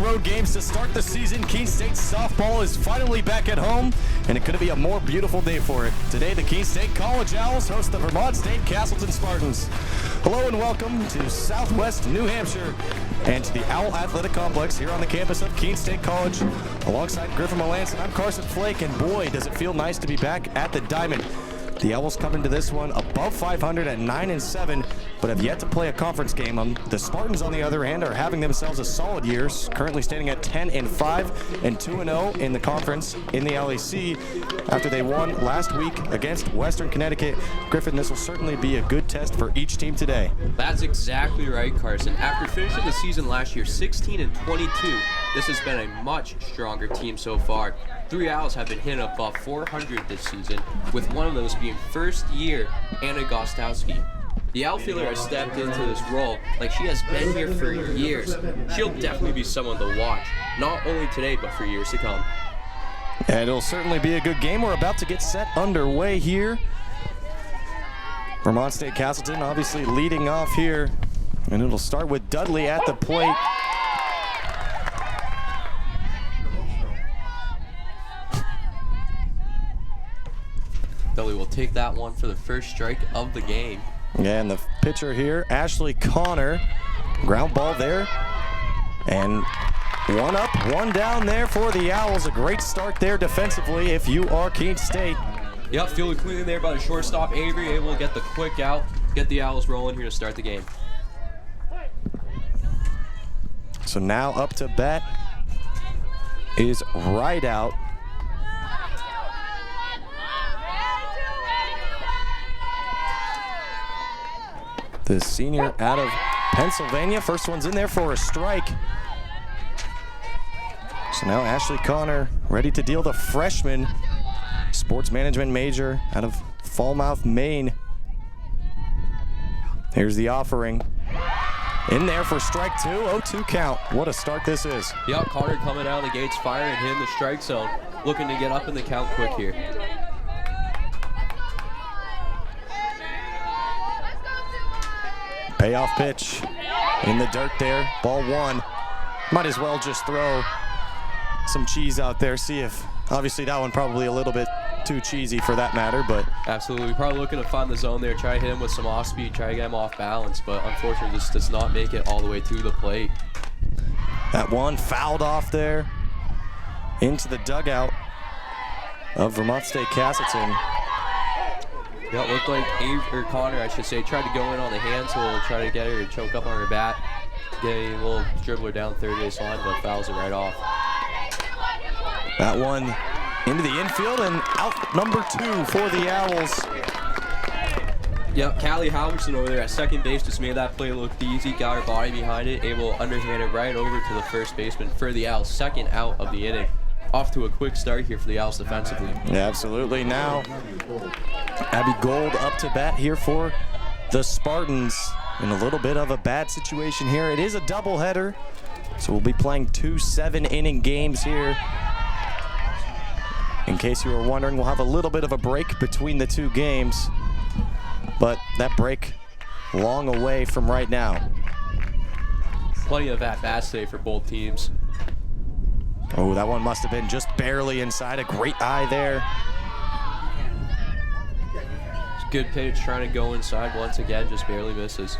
road games to start the season. Keene State softball is finally back at home, and it couldn't be a more beautiful day for it. Today, the Keene State College Owls host the Vermont State Castleton Spartans. Hello and welcome to Southwest New Hampshire and to the Owl Athletic Complex here on the campus of Keene State College. Alongside Griffin Melanson, I'm Carson Flake, and boy, does it feel nice to be back at the Diamond. The Owls come into this one above 500 at 9-7, but have yet to play a conference game. The Spartans, on the other hand, are having themselves a solid year, currently standing at 10-5 and 2-0 in the conference in the LAC after they won last week against Western Connecticut. Griffin, this will certainly be a good test for each team today. That's exactly right, Carson. After finishing the season last year 16-22, this has been a much stronger team so far. 3 Owls have been hitting above 400 this season, with one of those being first-year Anna Gostowski. The outfielder has stepped into this role like she has been here for years. She'll definitely be someone to watch, not only today, but for years to come. And it'll certainly be a good game. We're about to get set underway here. Vermont State Castleton obviously leading off here, and it'll start with Dudley at the plate. Dudley will take that one for the first strike of the game. Yeah, and the pitcher here, Ashley Connor. Ground ball there. And one up, one down there for the Owls. A great start there defensively if you are Keene State. Yep, fielded cleanly there by the shortstop, Avery, able to get the quick out, get the Owls rolling here to start the game. So now up to bat is right out. The senior out of Pennsylvania. First one's in there for a strike. So now Ashley Connor ready to deal the freshman sports management major out of Falmouth, Maine. Here's the offering. In there for strike two, 0-2 count. What a start this is. Yep, Connor coming out of the gates firing, hitting the strike zone, looking to get up in the count quick here. Payoff pitch in the dirt there, ball one. Might as well just throw some cheese out there, see if, obviously that one probably a little bit too cheesy for that matter, but. Absolutely, probably looking to find the zone there, try to hit him with some off speed, try to get him off balance, but unfortunately this does not make it all the way to the plate. That one fouled off there into the dugout of Vermont State Castleton. Yeah, it looked like Connor, I should say, tried to go in on the hand, so we'll try to get her to choke up on her bat, get a little dribbler down third base line, but fouls it right off. That one into the infield and out number 2 for the Owls. Yep, Callie Halverson over there at second base just made that play look easy, got her body behind it, able to underhand it right over to the first baseman for the Owls, second out of the inning. Off to a quick start here for the Owls defensively. Yeah, absolutely. Now, Abby Gold up to bat here for the Spartans in a little bit of a bad situation here. It is a doubleheader, so we'll be playing 2 7-inning games here. In case you were wondering, we'll have a little bit of a break between the 2 games, but that break long away from right now. Plenty of at-bats today for both teams. Oh, that one must have been just barely inside. A great eye there. It's a good pitch, trying to go inside once again, just barely misses.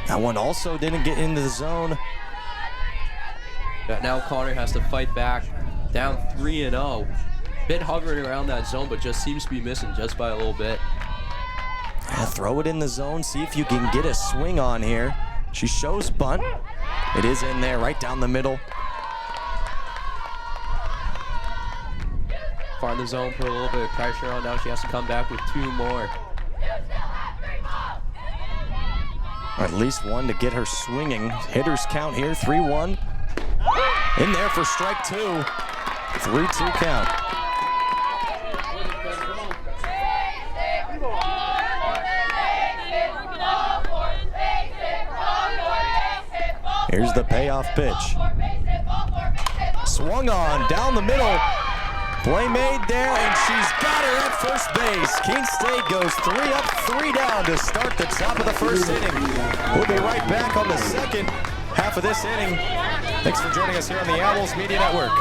That one also didn't get into the zone. But now Connor has to fight back, down 3-0. Been hovering around that zone, but just seems to be missing just by a little bit. Yeah, throw it in the zone, see if you can get a swing on here. She shows bunt. It is in there, right down the middle. Find the zone, put a little bit of pressure on. Now she has to come back with 2 more. Or at least one to get her swinging. Hitters count here, 3-1. In there for strike 2. 3-2 count. Here's the payoff pitch. Swung on down the middle. Play made there, and she's got her at first base. Keene State goes 3 up, 3 down to start the top of the first inning. We'll be right back on the second half of this inning. Thanks for joining us here on the Owls Media Network.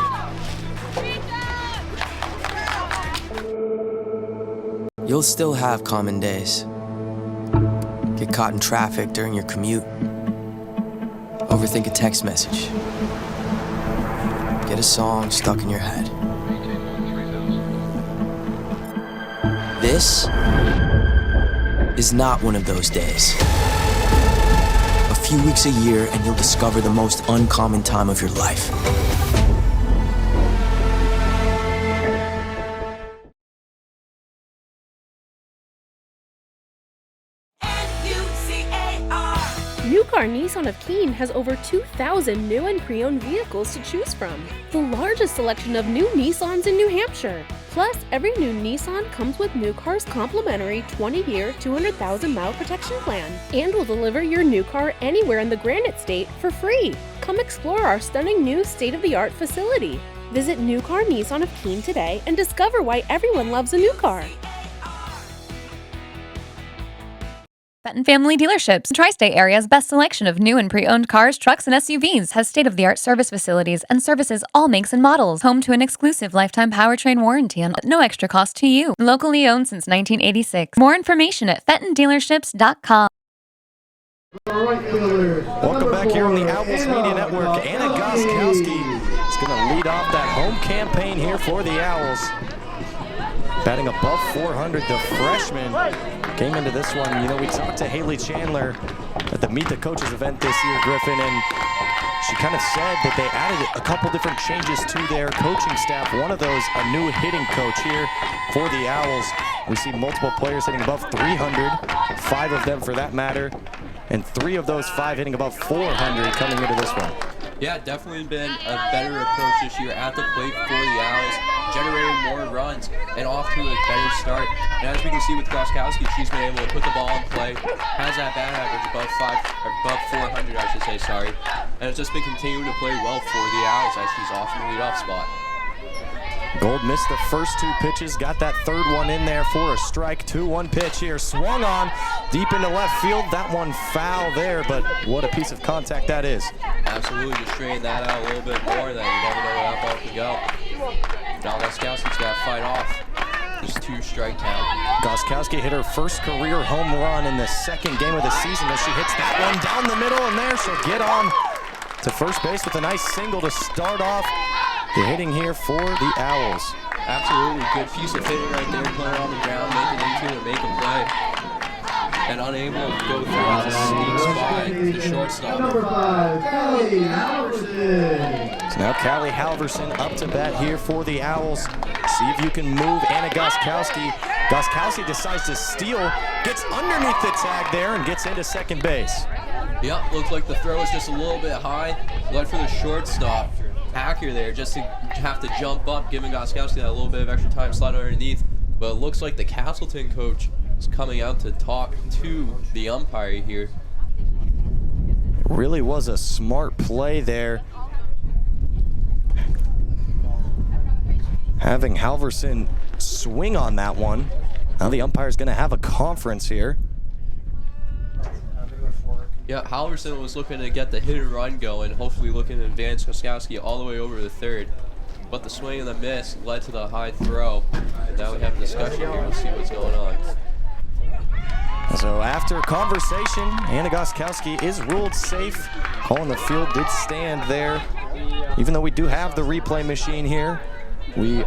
You'll still have common days. Get caught in traffic during your commute. Overthink a text message. Get a song stuck in your head. This is not one of those days. A few weeks a year and you'll discover the most uncommon time of your life. New-Car Nissan of Keene has over 2,000 new and pre-owned vehicles to choose from. The largest selection of new Nissans in New Hampshire. Plus, every new Nissan comes with New-Car's complimentary 20-year, 200,000-mile protection plan. And will deliver your new car anywhere in the Granite State for free. Come explore our stunning new state-of-the-art facility. Visit New-Car Nissan of Keene today and discover why everyone loves a new car. Fenton Family Dealerships, the Tri-State area's best selection of new and pre-owned cars, trucks, and SUVs, has state-of-the-art service facilities and services all makes and models. Home to an exclusive lifetime powertrain warranty at no extra cost to you. Locally owned since 1986. More information at fentondealerships.com. Welcome back here on the Owls Media Network. Anna Goskowski is going to lead off that home campaign here for the Owls. Batting above 400, the freshman came into this one. You know, we talked to Haley Chandler at the Meet the Coaches event this year, Griffin, and she kind of said that they added a couple different changes to their coaching staff. One of those, a new hitting coach here for the Owls. We see multiple players hitting above 300, 5 of them for that matter, and 3 of those 5 hitting above 400 coming into this one. Yeah, definitely been a better approach this year at the plate for the Owls, generating more runs and off to a better start. And as we can see with Goskowski, she's been able to put the ball in play, has that bat average above 400, I should say, sorry. And it's just been continuing to play well for the Owls as she's off in the leadoff spot. Gold missed the first 2 pitches, got that third one in there for a strike. 2-1 pitch here, swung on deep into left field. That one foul there, but what a piece of contact that is. Absolutely, just straighten that out a little bit more, then you never know where that ball can go. Now Goskowski's got to fight off. Just 2 strike count. Goskowski hit her first career home run in the second game of the season as she hits that one down the middle, and there she'll get on to first base with a nice single to start off the hitting here for the Owls. Absolutely, good piece of hitting right there, playing on the ground, making into it, making play. And unable to go through as a sneaks by the shortstop. Number 5, Callie Halverson. So now Callie Halverson up to bat here for the Owls. See if you can move Anna Goskowski. Goskowski decides to steal, gets underneath the tag there and gets into second base. Yep, looks like the throw is just a little bit high. Led for the shortstop. Hacker there just to have to jump up, giving Goskowski that little bit of extra time slide underneath. But it looks like the Castleton coach is coming out to talk to the umpire here. Really was a smart play there. Having Halverson swing on that one. Now the umpire's going to have a conference here. Yeah, Halverson was looking to get the hit and run going, hopefully looking to advance Goskowski all the way over to the third. But the swing and the miss led to the high throw. And now we have a discussion here. We'll see what's going on. So after conversation, Anna Goskowski is ruled safe. Call on the field did stand there. Even though we do have the replay machine here, we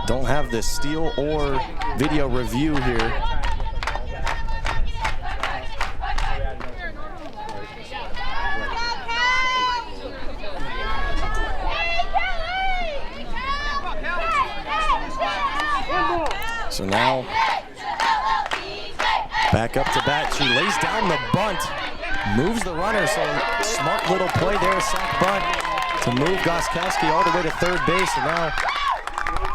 don't have the steal or video review here. So now, back up to bat. She lays down the bunt, moves the runner. So smart little play there, sack bunt to move Goskowski all the way to third base. And now,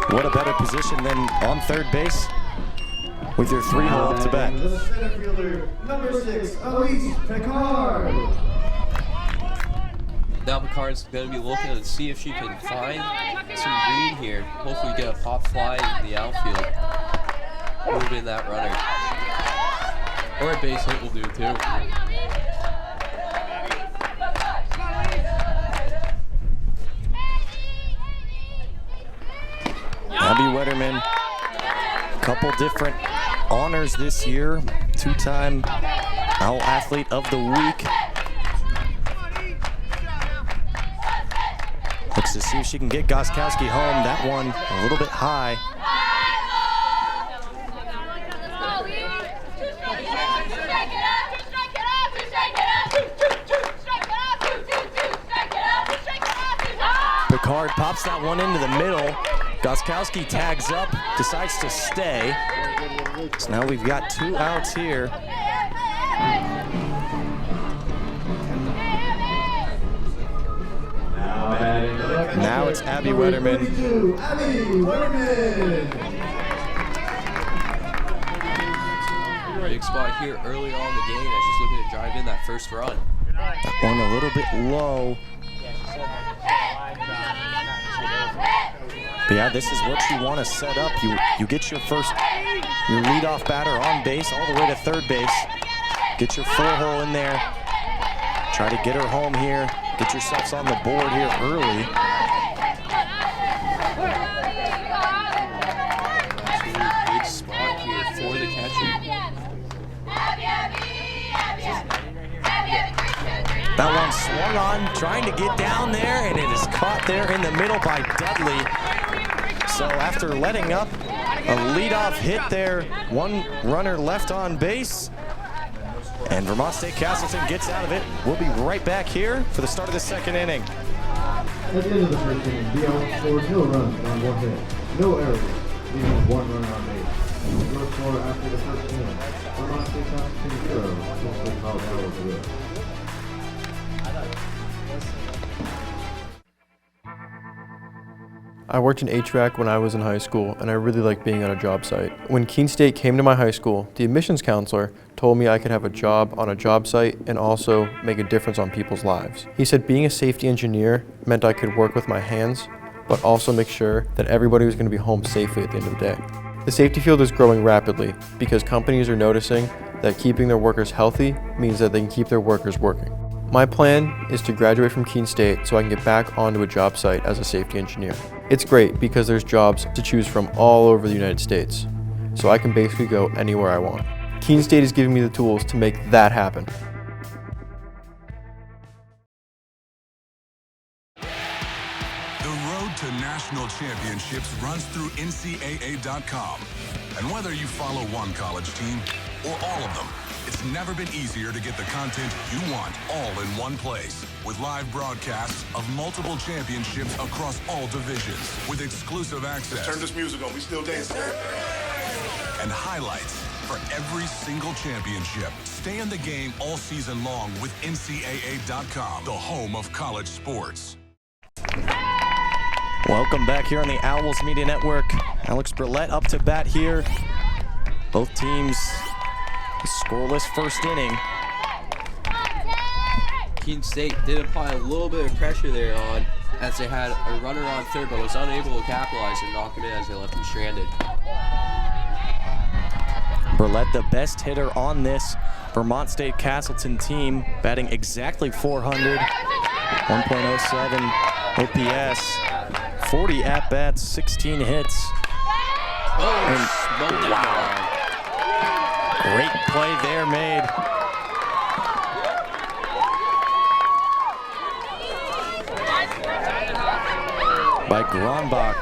what a better position than on third base with your 3-hole up to bat. The center fielder, number 6, Elise Picard. Now Picard's going to be looking to see if she can find some green here. Hopefully get a pop fly in the outfield. Move in that runner. Or a base hit will do too. Abby Wetterman, couple different honors this year. Two-time Owl Athlete of the Week. Looks to see if she can get Goskowski home. That one a little bit high. Picard pops that one into the middle. Goskowski tags up, decides to stay. So now we've got 2 outs here. Now it's Abby Wetterman. Big spot here early on in the game as she's looking to drive in that first run. That one a little bit low. But yeah, this is what you want to set up. You get your leadoff batter on base all the way to third base. Get your 4-hole in there. Try to get her home here. Get yourselves on the board here early. Absolutely big spot here for the catcher. That one swung on, trying to get down there, and it is caught there in the middle by Dudley. So after letting up a leadoff hit there, 1 runner left on base, and Vermont State Castleton gets out of it. We'll be right back here for the start of the 2nd inning. At the end of the 1st inning, the Owls scored no runs on 1 hit, no errors, leaving 1 runner on base. Your score after the 1st inning: Vermont State Castleton 0, Keene State College Owls 0. I worked in HVAC when I was in high school, and I really liked being on a job site. When Keene State came to my high school, the admissions counselor told me I could have a job on a job site and also make a difference on people's lives. He said being a safety engineer meant I could work with my hands, but also make sure that everybody was going to be home safely at the end of the day. The safety field is growing rapidly because companies are noticing that keeping their workers healthy means that they can keep their workers working. My plan is to graduate from Keene State so I can get back onto a job site as a safety engineer. It's great because there's jobs to choose from all over the United States, so I can basically go anywhere I want. Keene State is giving me the tools to make that happen. The road to national championships runs through NCAA.com. And whether you follow one college team or all of them, it's never been easier to get the content you want all in one place. With live broadcasts of multiple championships across all divisions, with exclusive access. Turn this music on, we still dancing. And highlights for every single championship. Stay in the game all season long with NCAA.com, the home of college sports. Welcome back here on the Owls Media Network. Alex Brillette up to bat here. Both teams scoreless 1st inning. Keene State did apply a little bit of pressure there on as they had a runner on third but was unable to capitalize and knock him in as they left him stranded. Brillette, the best hitter on this Vermont State Castleton team, batting exactly 400, 1.07 OPS, 40 at-bats, 16 hits. Wow. Great play there made. By Gronbach.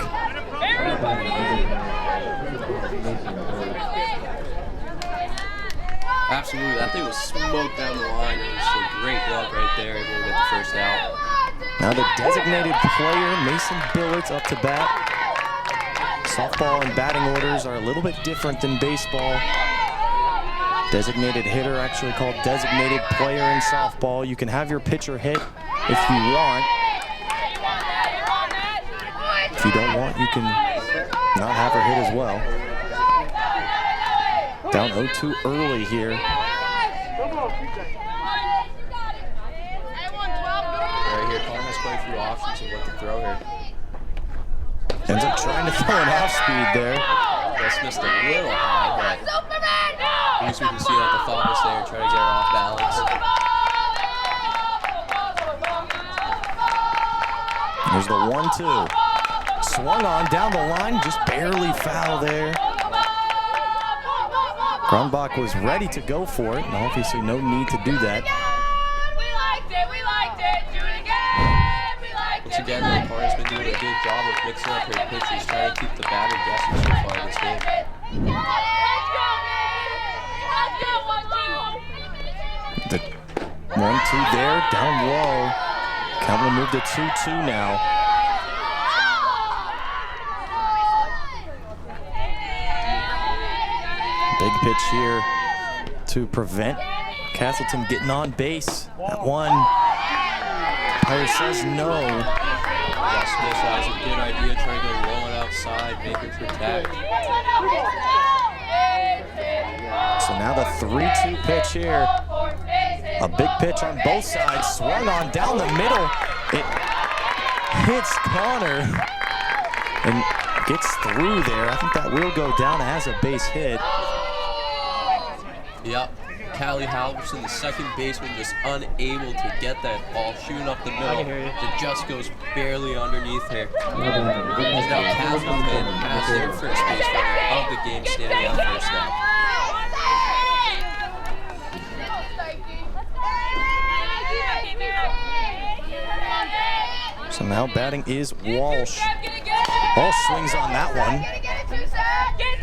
Absolutely, that thing was smoked down the line. It was a great glove right there, able to get the first out. Now the designated player, Mason Billards, up to bat. Softball and batting orders are a little bit different than baseball. Designated hitter, actually called designated player in softball. You can have your pitcher hit if you want. If you don't want, you can not have her hit as well. Down 0-2 early here. Right here, throw here. Ends up trying to throw an off speed there. Just missed a little high, but at least we can see that the thought was there, try to get her off balance. There's the 1-2. Swung on down the line, just barely foul there. Grunbach was ready to go for it, and obviously no need to do that. Once again, the Card's been doing a good job of mixing up her pitches, trying to keep the batter guessing so far in this game. The 1-2 there, down low. Count will move to 2-2 now. Big pitch here to prevent Castleton getting on base. That one, umpire says no. Yeah, Smith has a good idea, trying to go low and outside, make her protect. So now the 3-2 pitch here. A big pitch on both sides, swung on down the middle. It hits Connor and gets through there. I think that will go down as a base hit. Yep, Callie Halverson, the second baseman, just unable to get that ball shooting up the middle. It just goes barely underneath her. As now Castleton has their first base runner of the game standing at first now. So now batting is Walsh. Walsh swings on that one.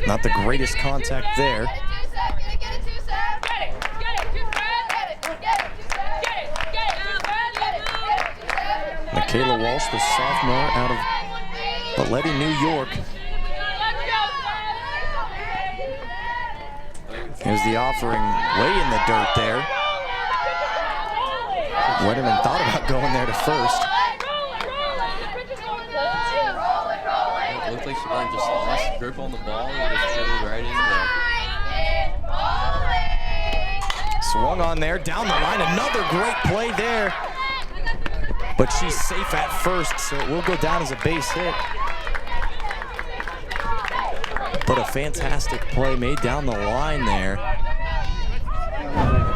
Not the greatest contact there. Michaela Walsh, the sophomore out of Balletti, New York. Here's the offering way in the dirt there. Wetterman thought about going there to first. It looked like she wanted just less grip on the ball and just dribbled right in there. Swung on there, down the line, another great play there. But she's safe at first, so it will go down as a base hit. But a fantastic play made down the line there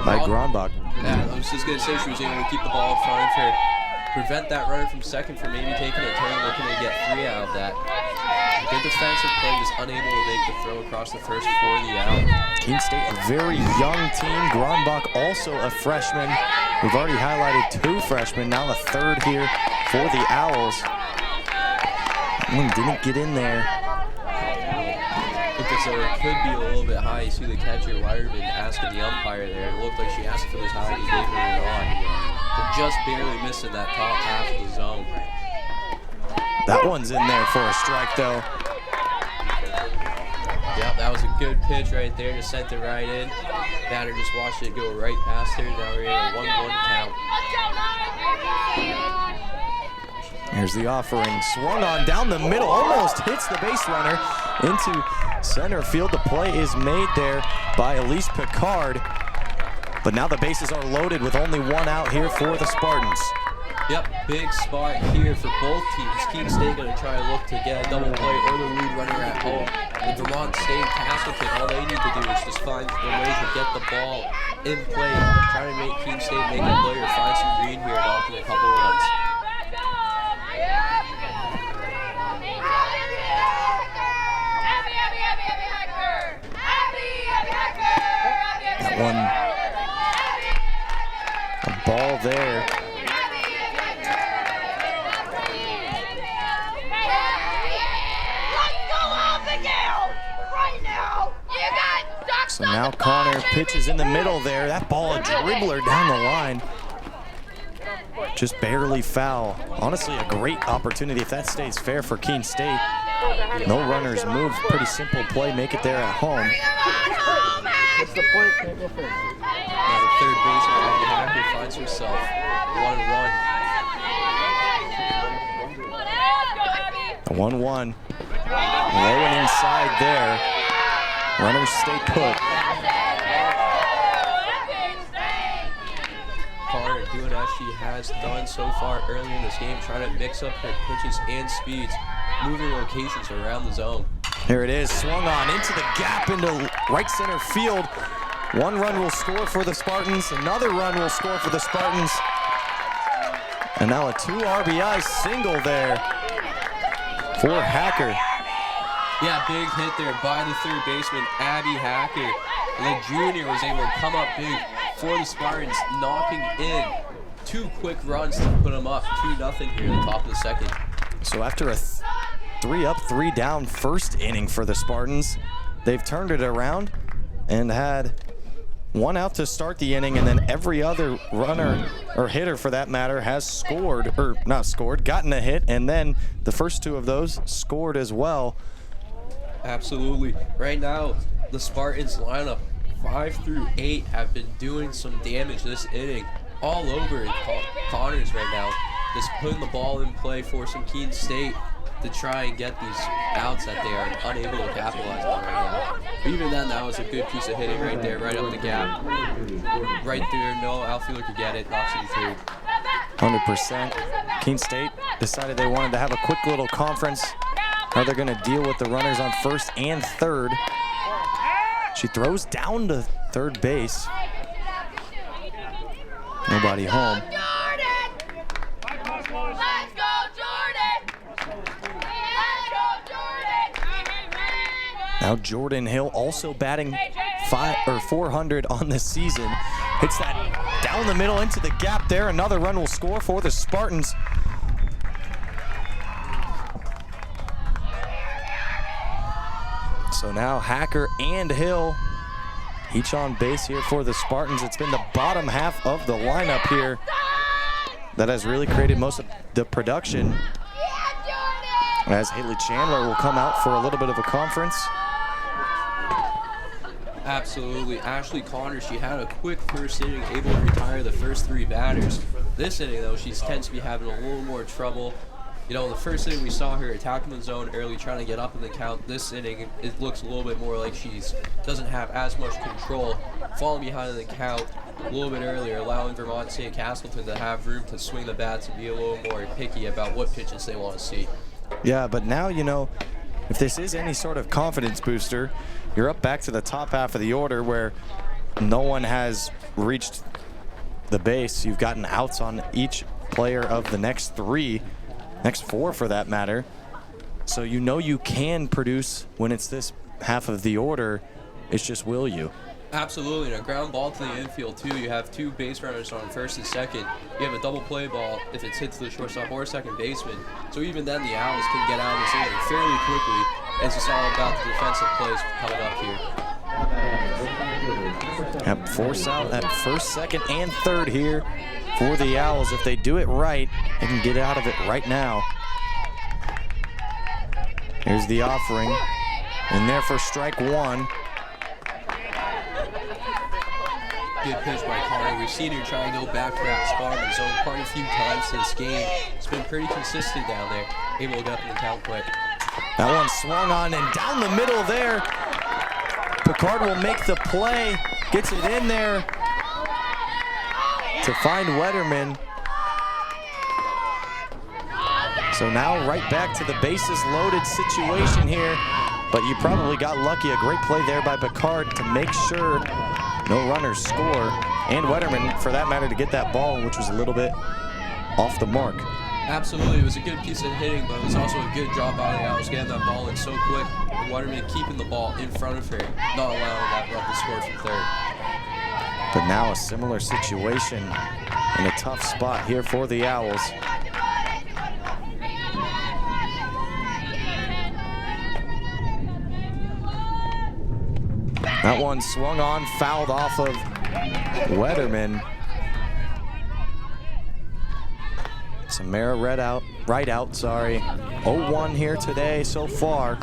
by Grunbach. Yeah, I was just going to say she was able to keep the ball in front of her, prevent that runner from second from maybe taking a turn, looking to get 3 out of that. Good defensive play, just unable to make the throw across the first for the out. Keene State, a very young team. Grunbach, also a freshman. We've already highlighted 2 freshmen, now a third here for the Owls. One didn't get in there. Looked as though it could be a little bit high. You see the catcher, Wireman, asking the umpire there. It looked like she asked if it was high, he gave her it on. But just barely missing that top half of the zone. That one's in there for a strike, though. Yep, that was a good pitch right there. Just sent it right in. Batter just watched it go right past her. Now we're in a 1-1 count. Here's the offering. Swung on down the middle. Almost hits the base runner into center field. The play is made there by Elise Picard. But now the bases are loaded with only 1 out here for the Spartans. Yep, big spot here for both teams. Keene State going to try to look to get a double play or the lead runner at home. And Vermont State, Castleton, all they need to do is just find a way to get the ball in play. Try to make Keene State make a play or find some green here and off in a couple runs. That one, a ball there. So now Connor pitches in the middle there. That ball, a dribbler down the line. Just barely foul. Honestly, a great opportunity if that stays fair for Keene State. No runners moved. Pretty simple play. Make it there at home. What's the point? Can't go first. Now the third baseman, Abby Hacker, finds herself 1-1. 1-1. Low and inside there. Runners stay put. Connor doing as she has done so far early in this game, trying to mix up her pitches and speeds, moving locations around the zone. Here it is, swung on into the gap into right center field. One run will score for the Spartans, another run will score for the Spartans. And now a 2 RBI single there for Hacker. Yeah, big hit there by the third baseman, Abby Hacker. The junior was able to come up big for the Spartans, knocking in 2 quick runs to put them up 2-0 here at the top of the second. So after a 3 up, 3 down first inning for the Spartans, they've turned it around and had 1 out to start the inning, and then every other runner or hitter for that matter has scored, or not scored, gotten a hit, and then the first 2 of those scored as well. Absolutely. Right now, the Spartans lineup 5 through 8 have been doing some damage this inning all over in Connors right now. Just putting the ball in play for some Keene State to try and get these outs that they are unable to capitalize on right now. But even then, that was a good piece of hitting right there, right up the gap. Right there, no outfielder could get it, knocks it through. 100%. Keene State decided they wanted to have a quick little conference, how they're going to deal with the runners on first and third. She throws down to third base. Nobody home. Now Jordan Hill also batting 400 on the season. Hits that down the middle into the gap there. Another run will score for the Spartans. So now Hacker and Hill each on base here for the Spartans. It's been the bottom half of the lineup here that has really created most of the production, as Haley Chandler will come out for a little bit of a conference. Absolutely. Ashley Connors, she had a quick first inning, able to retire the first 3 batters. This inning, though, she tends to be having a little more trouble. You know, in the first inning, we saw her attacking the zone early, trying to get up in the count. This inning, it looks a little bit more like she doesn't have as much control, falling behind in the count a little bit earlier, allowing Vermont St. Castleton to have room to swing the bats and be a little more picky about what pitches they want to see. Yeah, but now, you know, if this is any sort of confidence booster, you're up back to the top half of the order where no one has reached the base. You've gotten outs on each player of the next 4 for that matter. So you know you can produce when it's this half of the order. It's just, will you? Absolutely, and a ground ball to the infield too. You have 2 base runners on first and second. You have a double play ball if it's hit to the shortstop or second baseman. So even then, the Owls can get out of this inning fairly quickly. It's just all about the defensive plays coming up here. Have force out at first, second, and third here for the Owls. If they do it right, they can get out of it right now. Here's the offering. In there for strike 1. Good pitch by Connor. We've seen her try to go back to that spot in the zone quite a few times this game. It's been pretty consistent down there, able to get up in the count quick. That one swung on and down the middle there. Picard will make the play, gets it in there to find Wetterman. So now right back to the bases loaded situation here, but you probably got lucky. A great play there by Picard to make sure no runners score, and Wetterman, for that matter, to get that ball, which was a little bit off the mark. Absolutely, it was a good piece of hitting, but it was also a good job by the Owls getting that ball in so quick, and Wetterman keeping the ball in front of her, not allowing that run to score from third. But now a similar situation in a tough spot here for the Owls. That one swung on, fouled off of Wetterman. Samara right out, sorry. 0-1 here today so far.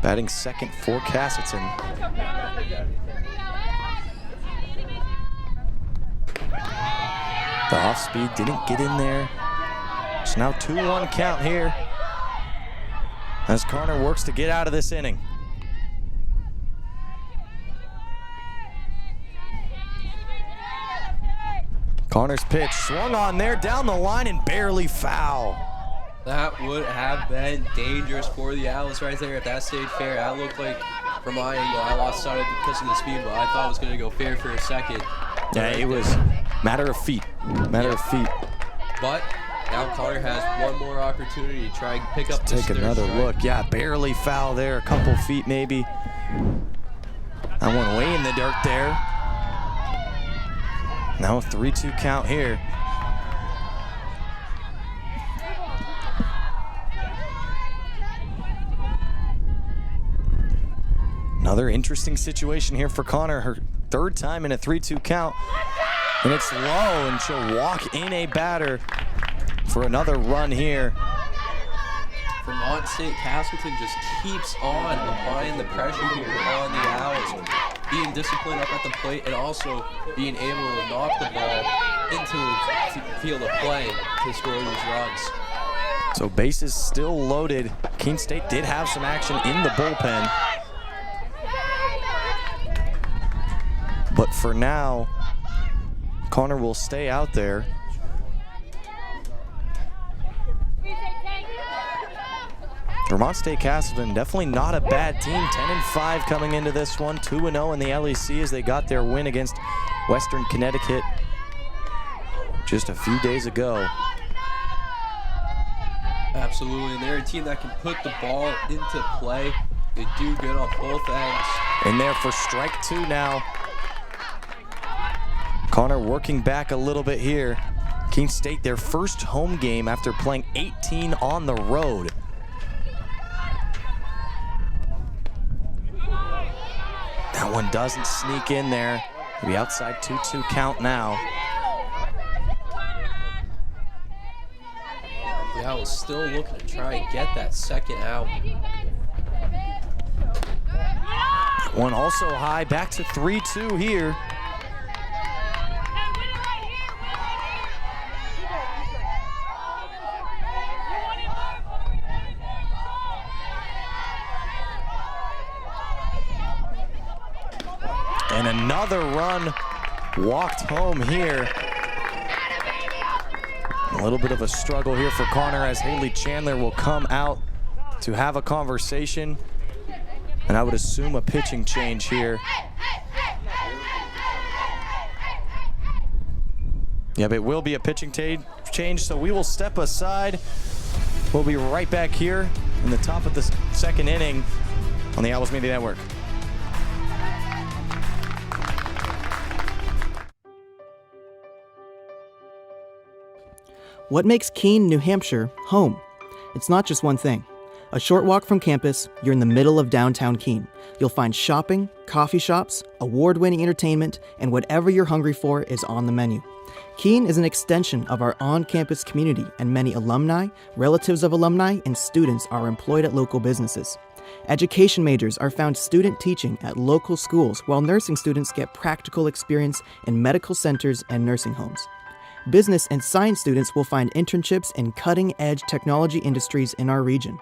Batting second for Castleton. The off speed didn't get in there. It's now 2-1 count here as Connor works to get out of this inning. Connor's pitch swung on there, down the line, and barely foul. That would have been dangerous for the Owls right there if that stayed fair. That looked like, from my angle, I lost sight of it because of the speed, but I thought it was going to go fair for a second. Yeah, it was matter of feet. Matter of feet. But now Connor has one more opportunity to try and pick up this Take another third strike. look. Yeah, barely foul there. A couple feet maybe. That one way in the dirt there. Now a 3-2 count here. Another interesting situation here for Connor. Her third time in a 3-2 count. And it's low, and she'll walk in a batter for another run here. Vermont State Castleton just keeps on applying the pressure here on the Owls, being disciplined up at the plate and also being able to knock the ball into the field of play to score these runs. So bases still loaded. Keene State did have some action in the bullpen. But for now, Connor will stay out there. Vermont State Castleton, definitely not a bad team. 10-5 coming into this one. 2-0 in the LEC as they got their win against Western Connecticut just a few days ago. Absolutely, and they're a team that can put the ball into play. They do good on both ends. In there for strike 2 now. Connor working back a little bit here. Keene State, their first home game after playing 18 on the road. That one doesn't sneak in there. The outside 2-2 count now. The Owls still looking to try and get that second out. One also high, back to 3-2 here. And another run walked home here. A little bit of a struggle here for Connor as Haley Chandler will come out to have a conversation. And I would assume a pitching change here. Yep, it will be a pitching change, so we will step aside. We'll be right back here in the top of the second inning on the Owls Media Network. What makes Keene, New Hampshire, home? It's not just one thing. A short walk from campus, you're in the middle of downtown Keene. You'll find shopping, coffee shops, award-winning entertainment, and whatever you're hungry for is on the menu. Keene is an extension of our on-campus community, and many alumni, relatives of alumni, and students are employed at local businesses. Education majors are found student teaching at local schools, while nursing students get practical experience in medical centers and nursing homes. Business and science students will find internships in cutting-edge technology industries in our region.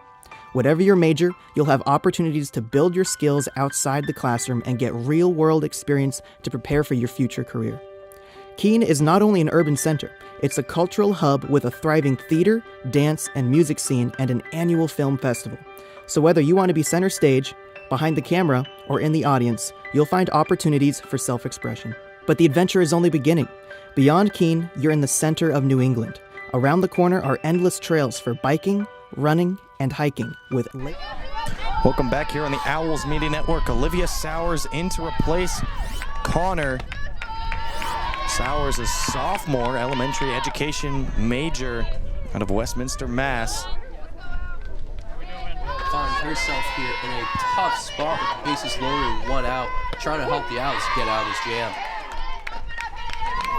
Whatever your major, you'll have opportunities to build your skills outside the classroom and get real-world experience to prepare for your future career. Keene is not only an urban center, it's a cultural hub with a thriving theater, dance, and music scene and an annual film festival. So whether you want to be center stage, behind the camera, or in the audience, you'll find opportunities for self-expression. But the adventure is only beginning. Beyond Keene, you're in the center of New England. Around the corner are endless trails for biking, running, and hiking with Welcome back here on the Owls Media Network. Olivia Sowers in to replace Connor. Sowers, a sophomore, elementary education major out of Westminster, Mass. Finds herself here in a tough spot with the bases loaded, 1 out, trying to help the Owls get out of this jam.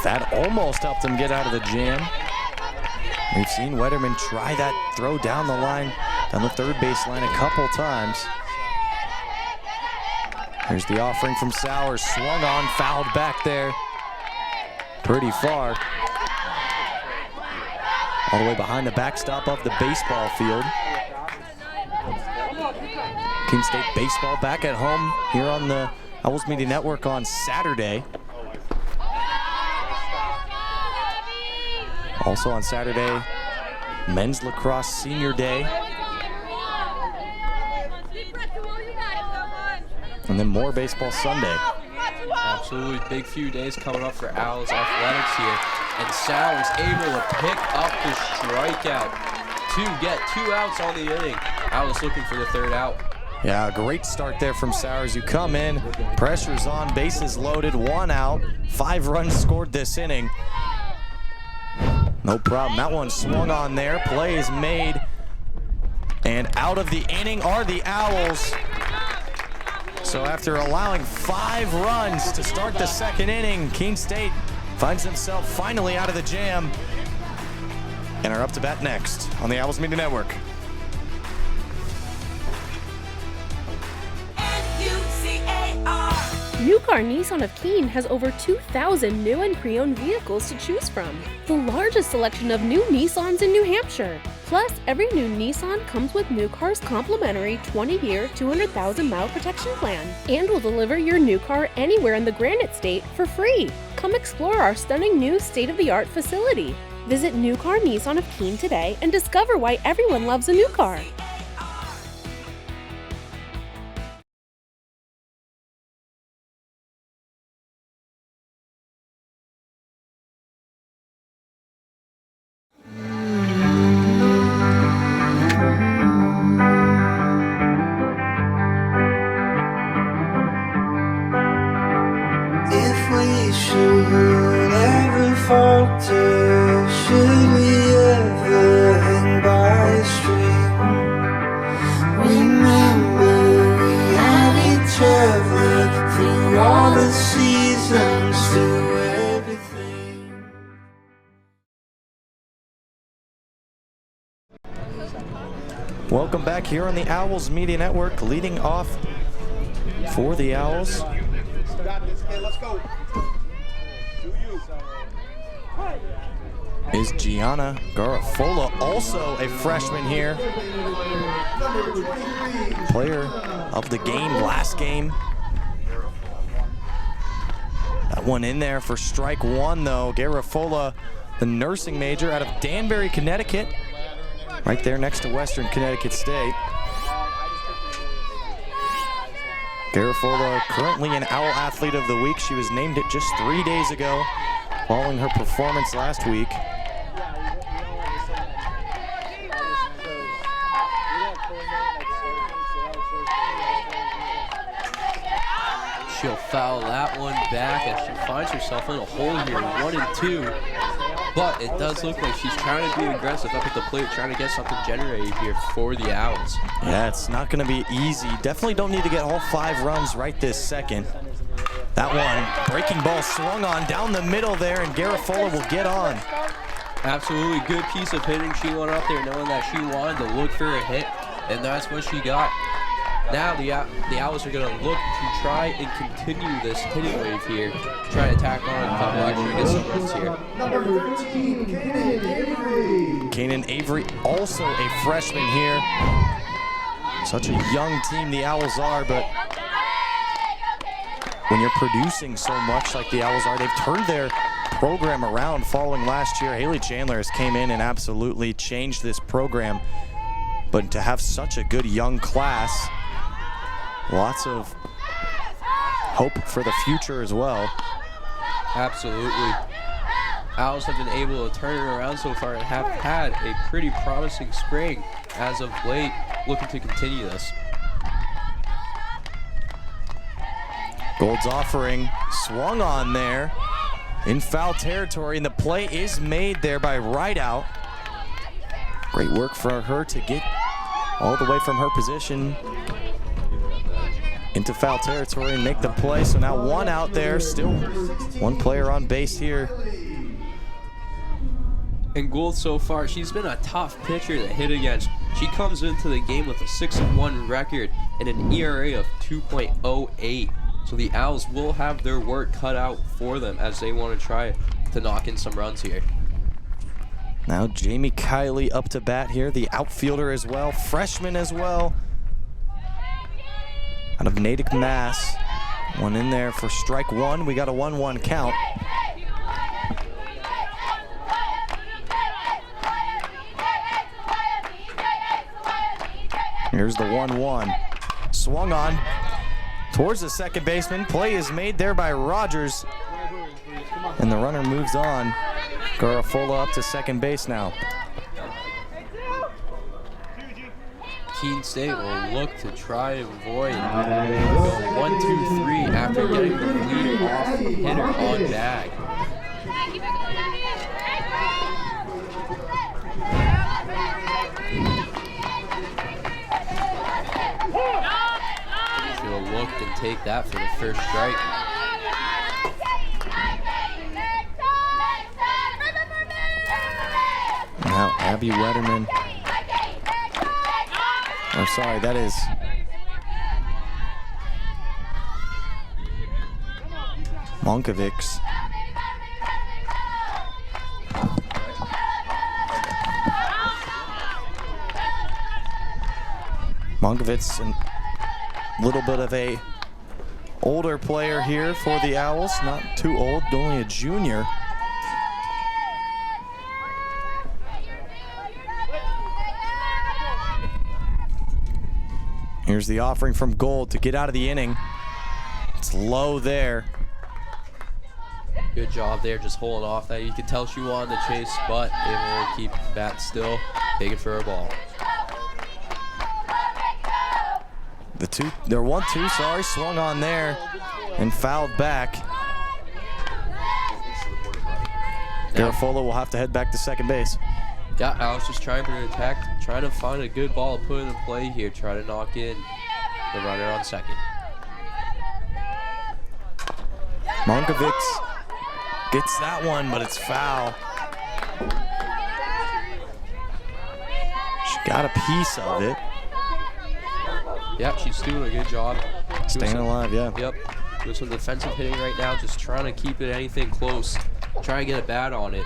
That almost helped him get out of the jam. We've seen Wetterman try that throw down the line, down the third baseline a couple times. Here's the offering from Sowers, swung on, fouled back there. Pretty far. All the way behind the backstop of the baseball field. Keene State baseball back at home here on the Owls Media Network on Saturday. Also on Saturday, men's lacrosse senior day. And then more baseball Sunday. Absolutely big few days coming up for Owls athletics here. And Sal is able to pick up the strikeout to get 2 outs on the inning. Owls looking for the 3rd out. Yeah, great start there from Sowers. You come in, pressure's on, bases loaded, 1 out, 5 runs scored this inning. No problem. That one swung on there. Play is made. And out of the inning are the Owls. So after allowing 5 runs to start the 2nd inning, Keene State finds themselves finally out of the jam and are up to bat next on the Owls Media Network. New Car Nissan of Keene has over 2,000 new and pre-owned vehicles to choose from. The largest selection of new Nissans in New Hampshire. Plus, every new Nissan comes with New Car's complimentary 20-year, 200,000-mile protection plan. And will deliver your new car anywhere in the Granite State for free. Come explore our stunning new state-of-the-art facility. Visit New Car Nissan of Keene today and discover why everyone loves a new car. If we should ever falter, should we ever hang by a string, remember we had each other through all the seasons, through everything. Welcome back here on the Owls Media Network. Leading off for the Owls is Gianna Garofalo, also a freshman here. Player of the game, last game. That one in there for strike 1 though. Garofalo, the nursing major out of Danbury, Connecticut. Right there next to Western Connecticut State. Garofalo currently an Owl Athlete of the Week. She was named it just 3 days ago following her performance last week. She'll foul that one back as she finds herself in a hole here, 1 and 2. But it does look like she's trying to be aggressive up at the plate, trying to get something generated here for the Owls. Yeah, it's not going to be easy. Definitely don't need to get all 5 runs right this second. That one, breaking ball swung on down the middle there, and Garofalo will get on. Absolutely good piece of hitting. She went up there knowing that she wanted to look for a hit, and that's what she got. Now the Owls are going to look to try and continue this hitting wave here, try to tack on a couple extra, get some runs here. Number 13, Kanan Avery, also a freshman here. Such a young team the Owls are, but when you're producing so much like the Owls are, they've turned their program around following last year. Haley Chandler has came in and absolutely changed this program. But to have such a good young class, lots of hope for the future as well. Absolutely. Owls have been able to turn it around so far and have had a pretty promising spring as of late, looking to continue this. Gold's offering, swung on there in foul territory, and the play is made there by Rideout. Great work for her to get all the way from her position into foul territory and make the play. So now 1 out there, still 1 player on base here. And Gould so far, she's been a tough pitcher to hit against. She comes into the game with a 6-1 record and an ERA of 2.08. So the Owls will have their work cut out for them as they want to try to knock in some runs here. Now Jamie Kiley up to bat here, the outfielder as well, freshman as well. Out of Natick, Mass. 1 in there for strike 1. We got a 1-1 count. Here's the 1-1. Swung on towards the second baseman. Play is made there by Rogers. And the runner moves on. Garofalo up to second base now. Keene State will look to try and avoid go 1-2-3 after getting the lead off hitter on bag. She'll look and take that for the first strike. Now Abby Wetterman. Oh, sorry, that is Monkovics. Monkovics, a little bit of a older player here for the Owls. Not too old, only a junior. Here's the offering from Gold to get out of the inning. It's low there. Good job there, just holding off that. You could tell she wanted to chase, but able to keep the bat still, taking for a ball. They're 1-2, sorry, swung on there and fouled back. Garofalo will have to head back to second base. Yeah, Alex just trying to attack, trying to find a good ball to put in play here, try to knock in the runner on second. Monkovics gets that one, but it's foul. She got a piece of it. Yep, she's doing a good job. Staying alive, yeah. Yep, doing some defensive hitting right now, just trying to keep it anything close, trying to get a bat on it.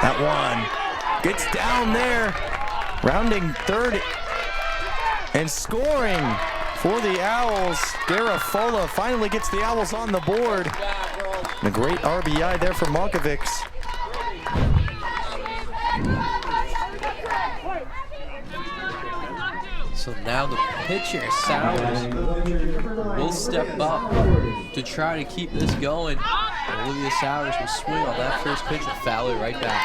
That one gets down there, rounding third and scoring for the Owls. Garofalo finally gets the Owls on the board. And a great RBI there for Monkovics. So now the pitcher, Sowers, will step up to try to keep this going. Olivia Sowers will swing on that first pitch and foul it right back.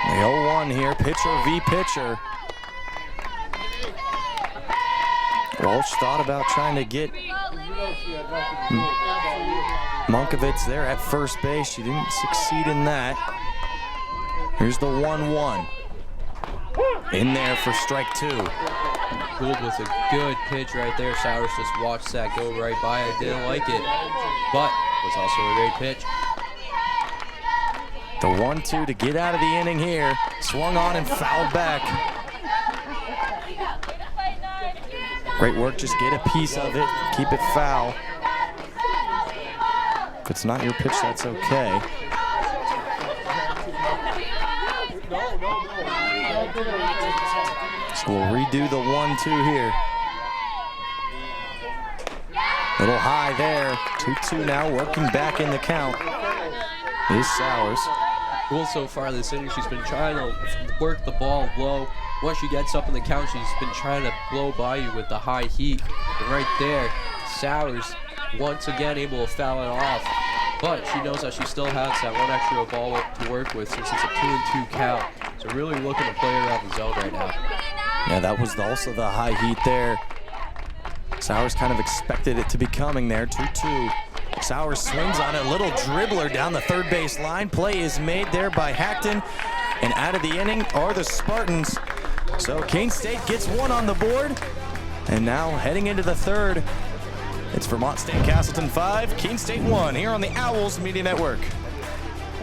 The 0-1 here, pitcher v. pitcher. Walsh thought about trying to get Monkovics there at first base. She didn't succeed in that. Here's the 1-1. In there for strike two. Gould with a good pitch right there. Sowers just watched that go right by. I didn't like it, but it was also a great pitch. The 1-2 to get out of the inning here. Swung on and fouled back. Great work, just get a piece of it, keep it foul. If it's not your pitch, that's okay. So we'll redo the 1-2 here. Little high there, 2-2 now, working back in the count is Sowers. Gould so far this inning, she's been trying to work the ball low. Once she gets up in the count, she's been trying to blow by you with the high heat. And right there, Sowers once again able to foul it off. But she knows that she still has that one extra ball to work with since it's a 2-2 count. So really looking to play around the zone right now. Yeah, that was also the high heat there. Sowers kind of expected it to be coming there, 2-2. Sowers swings on it, little dribbler down the third base line. Play is made there by Hackton. And out of the inning are the Spartans. So Keene State gets one on the board. And now heading into the third, it's Vermont State Castleton 5, Keene State 1 here on the Owls Media Network.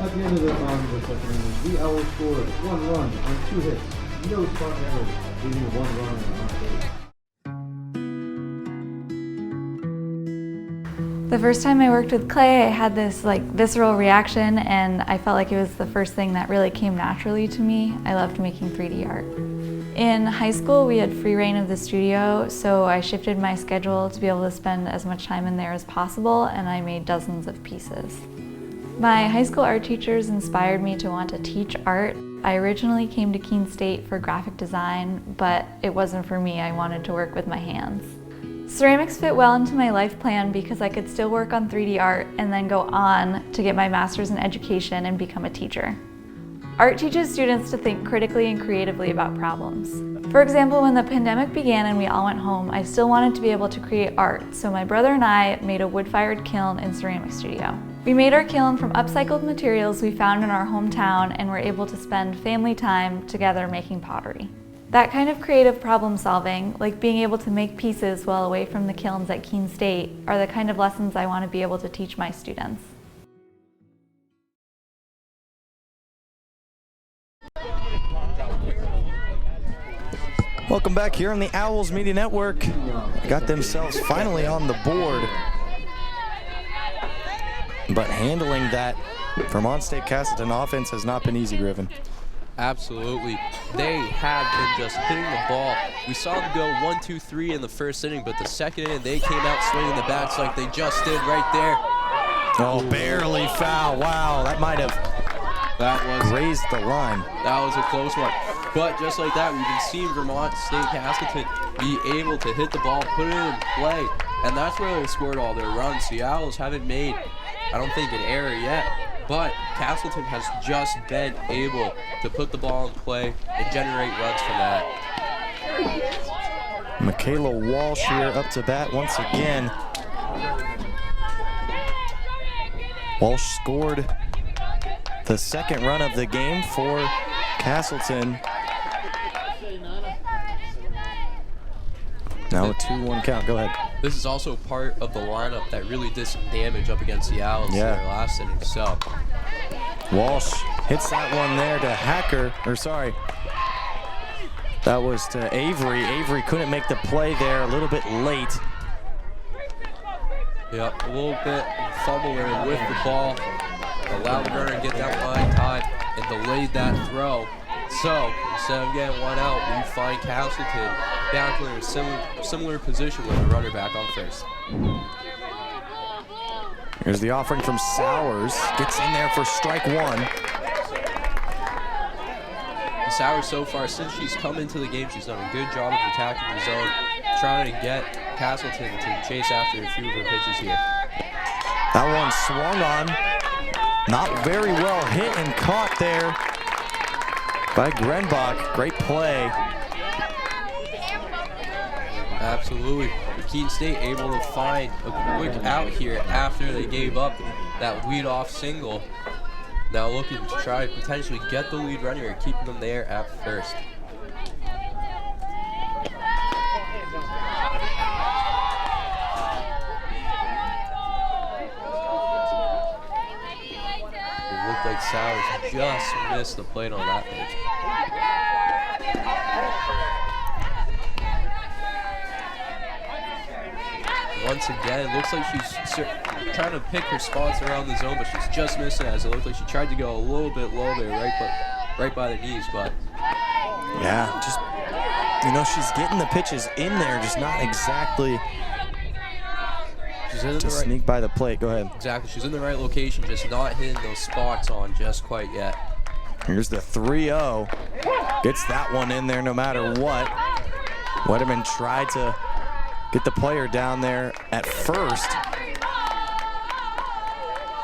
At the end of the bottom of the second inning, the Owls scored 1 run on 2 hits. No Spartan errors, leaving 1 run on base. The first time I worked with clay, I had this visceral reaction, and I felt like it was the first thing that really came naturally to me. I loved making 3D art. In high school, we had free reign of the studio, so I shifted my schedule to be able to spend as much time in there as possible, and I made dozens of pieces. My high school art teachers inspired me to want to teach art. I originally came to Keene State for graphic design, but it wasn't for me. I wanted to work with my hands. Ceramics fit well into my life plan because I could still work on 3D art and then go on to get my master's in education and become a teacher. Art teaches students to think critically and creatively about problems. For example, when the pandemic began and we all went home, I still wanted to be able to create art, so my brother and I made a wood-fired kiln and ceramic studio. We made our kiln from upcycled materials we found in our hometown and were able to spend family time together making pottery. That kind of creative problem solving, like being able to make pieces while away from the kilns at Keene State, are the kind of lessons I want to be able to teach my students. Welcome back here on the Owls Media Network. Got themselves finally on the board. But handling that Vermont State Castleton offense has not been easy, Griffin. Absolutely. They have been just hitting the ball. We saw them go 1, 2, 3 in the first inning, but the second inning, they came out swinging the bats like they just did right there. Oh, barely foul. Wow, that might have raised the line. That was a close one. But just like that, we've been seeing Vermont State Castleton be able to hit the ball, put it in play, and that's where they scored all their runs. The Owls haven't made, I don't think, an error yet, but Castleton has just been able to put the ball in play and generate runs from that. Michaela Walsh here up to bat once again. Walsh scored the second run of the game for Castleton. Now a 2-1 count. Go ahead. This is also part of the lineup that really did some damage up against the Owls in their last inning. So Walsh hits that one there to Hacker, or sorry, that was to Avery. Avery couldn't make the play there, a little bit late. Yep, a little bit fumbling with the ball. Allowed the runner to get that line tied and delayed that throw. So instead of getting one out, we find Castleton back in a similar position with the runner back on first. Here's the offering from Sowers. Gets in there for strike one. Sowers so far, since she's come into the game, she's done a good job of attacking the zone, trying to get Castleton to chase after a few of her pitches here. That one swung on. Not very well hit and caught there by Grenbach. Great play. Absolutely. Keene State able to find a quick out here after they gave up that leadoff single. Now looking to try to potentially get the lead runner and keeping them there at first. It looked like Sowers just missed the plate on that pitch. Once again, it looks like she's trying to pick her spots around the zone, but she's just missing as it looked like she tried to go a little bit low there, right by the knees, but. Yeah, just, she's getting the pitches in there, just not exactly to sneak by the plate. Go ahead. Exactly, she's in the right location, just not hitting those spots on just quite yet. Here's the 3-0. Gets that one in there no matter what. Wetterman tried to get the player down there at first.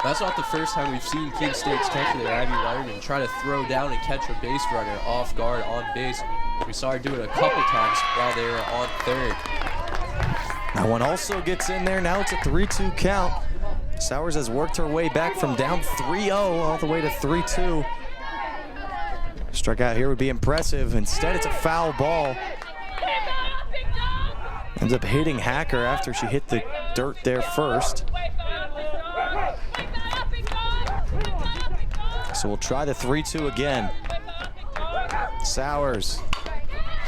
That's not the first time we've seen Keene State's catcher, Abby Ryderman, try to throw down and catch a base runner off guard on base. We saw her do it a couple times while they were on third. That one also gets in there. Now it's a 3-2 count. Sowers has worked her way back from down 3-0 all the way to 3-2. Strikeout here would be impressive. Instead, it's a foul ball. Ends up hitting Hacker after she hit the dirt there first. So we'll try the 3-2 again. Sowers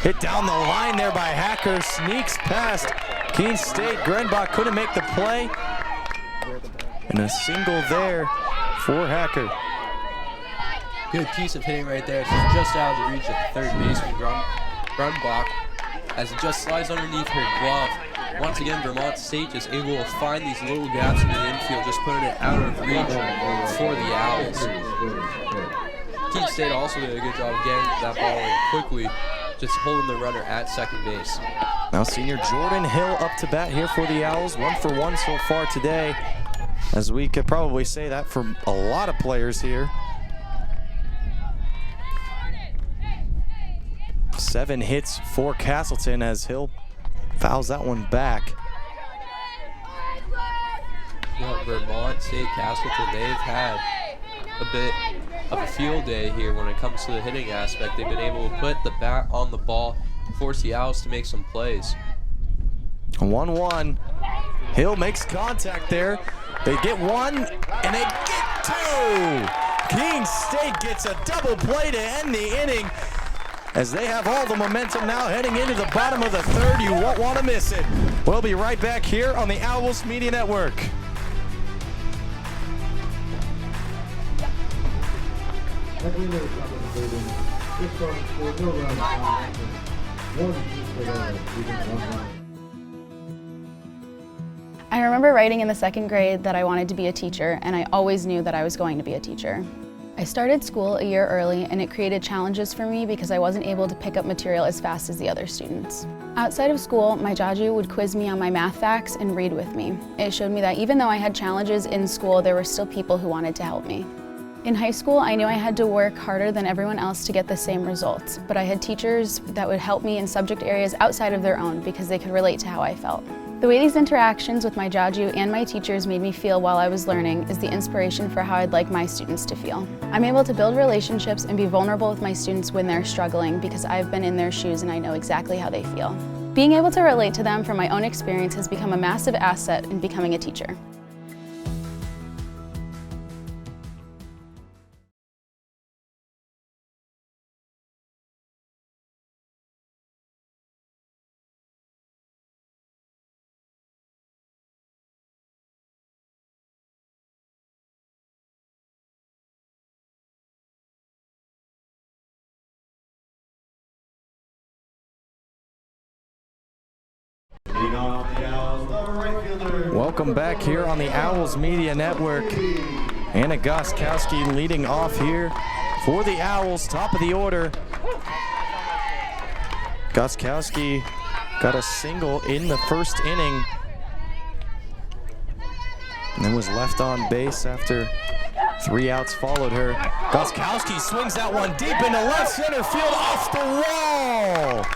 hit down the line there by Hacker, sneaks past Keene State. Grenbach couldn't make the play. And a single there for Hacker. Good piece of hitting right there. She's just out of the reach of the third baseman drum. run block as it just slides underneath her glove. Once again, Vermont State just able to find these little gaps in the infield, just putting it out of reach for the Owls. Keene State also did a good job getting that ball in quickly, just holding the runner at second base. Now senior Jordan Hill up to bat here for the Owls. 1 for 1 so far today, as we could probably say that for a lot of players here. 7 hits for Castleton as Hill fouls that one back. Well, Vermont State, Castleton, they've had a bit of a field day here when it comes to the hitting aspect. They've been able to put the bat on the ball, force the Owls to make some plays. 1-1. Hill makes contact there. They get 1 and they get 2. Keene State gets a double play to end the inning, as they have all the momentum now heading into the bottom of the 3rd. You won't want to miss it. We'll be right back here on the Owls Media Network. As we know, top of the building, this Spartans scored no runs on offense. 1 for error, leaving 1 run. I remember writing in the 2nd grade that I wanted to be a teacher, and I always knew that I was going to be a teacher. I started school a year early, and it created challenges for me because I wasn't able to pick up material as fast as the other students. Outside of school, my jaju would quiz me on my math facts and read with me. It showed me that even though I had challenges in school, there were still people who wanted to help me. In high school, I knew I had to work harder than everyone else to get the same results, but I had teachers that would help me in subject areas outside of their own because they could relate to how I felt. The way these interactions with my jaju and my teachers made me feel while I was learning is the inspiration for how I'd like my students to feel. I'm able to build relationships and be vulnerable with my students when they're struggling because I've been in their shoes and I know exactly how they feel. Being able to relate to them from my own experience has become a massive asset in becoming a teacher. Welcome back here on the Owls Media Network. Anna Goskowski leading off here for the Owls, top of the order. Goskowski got a single in the 1st inning and then was left on base after 3 outs followed her. Goskowski swings that one deep into left center field, off the wall.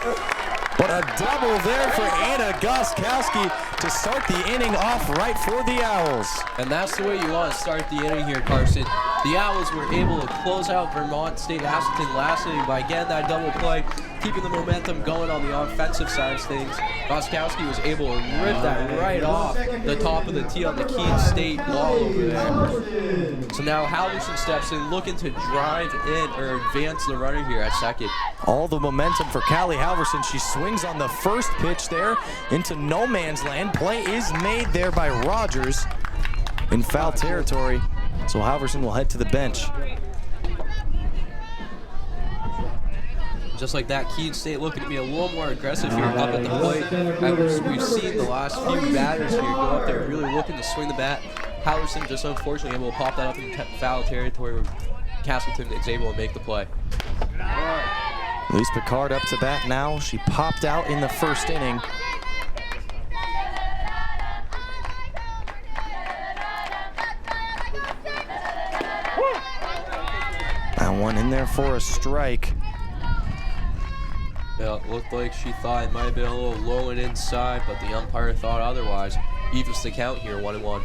But a double there for Anna Goskowski to start the inning off right for the Owls. And that's the way you want to start the inning here, Carson. The Owls were able to close out Vermont State Castleton last inning by getting that double play, keeping the momentum going on the offensive side of things. Goskowski was able to rip that right off the top of the tee on the Keene State wall over there. So now Halverson steps in, looking to drive in or advance the runner here at second. All the momentum for Callie Halverson. She swings on the first pitch there into no man's land. Play is made there by Rogers in foul territory. So Halverson will head to the bench. Just like that, Keene State looking to be a little more aggressive here up at the plate. As we've seen the last few batters here go up there really looking to swing the bat. Halverson just unfortunately able to pop that up in foul territory where Castleton is able to make the play. Elise Picard up to bat now. She popped out in the 1st inning. That one in there for a strike. Yeah, it looked like she thought it might have been a little low and inside, but the umpire thought otherwise. Evens the count here, 1-1.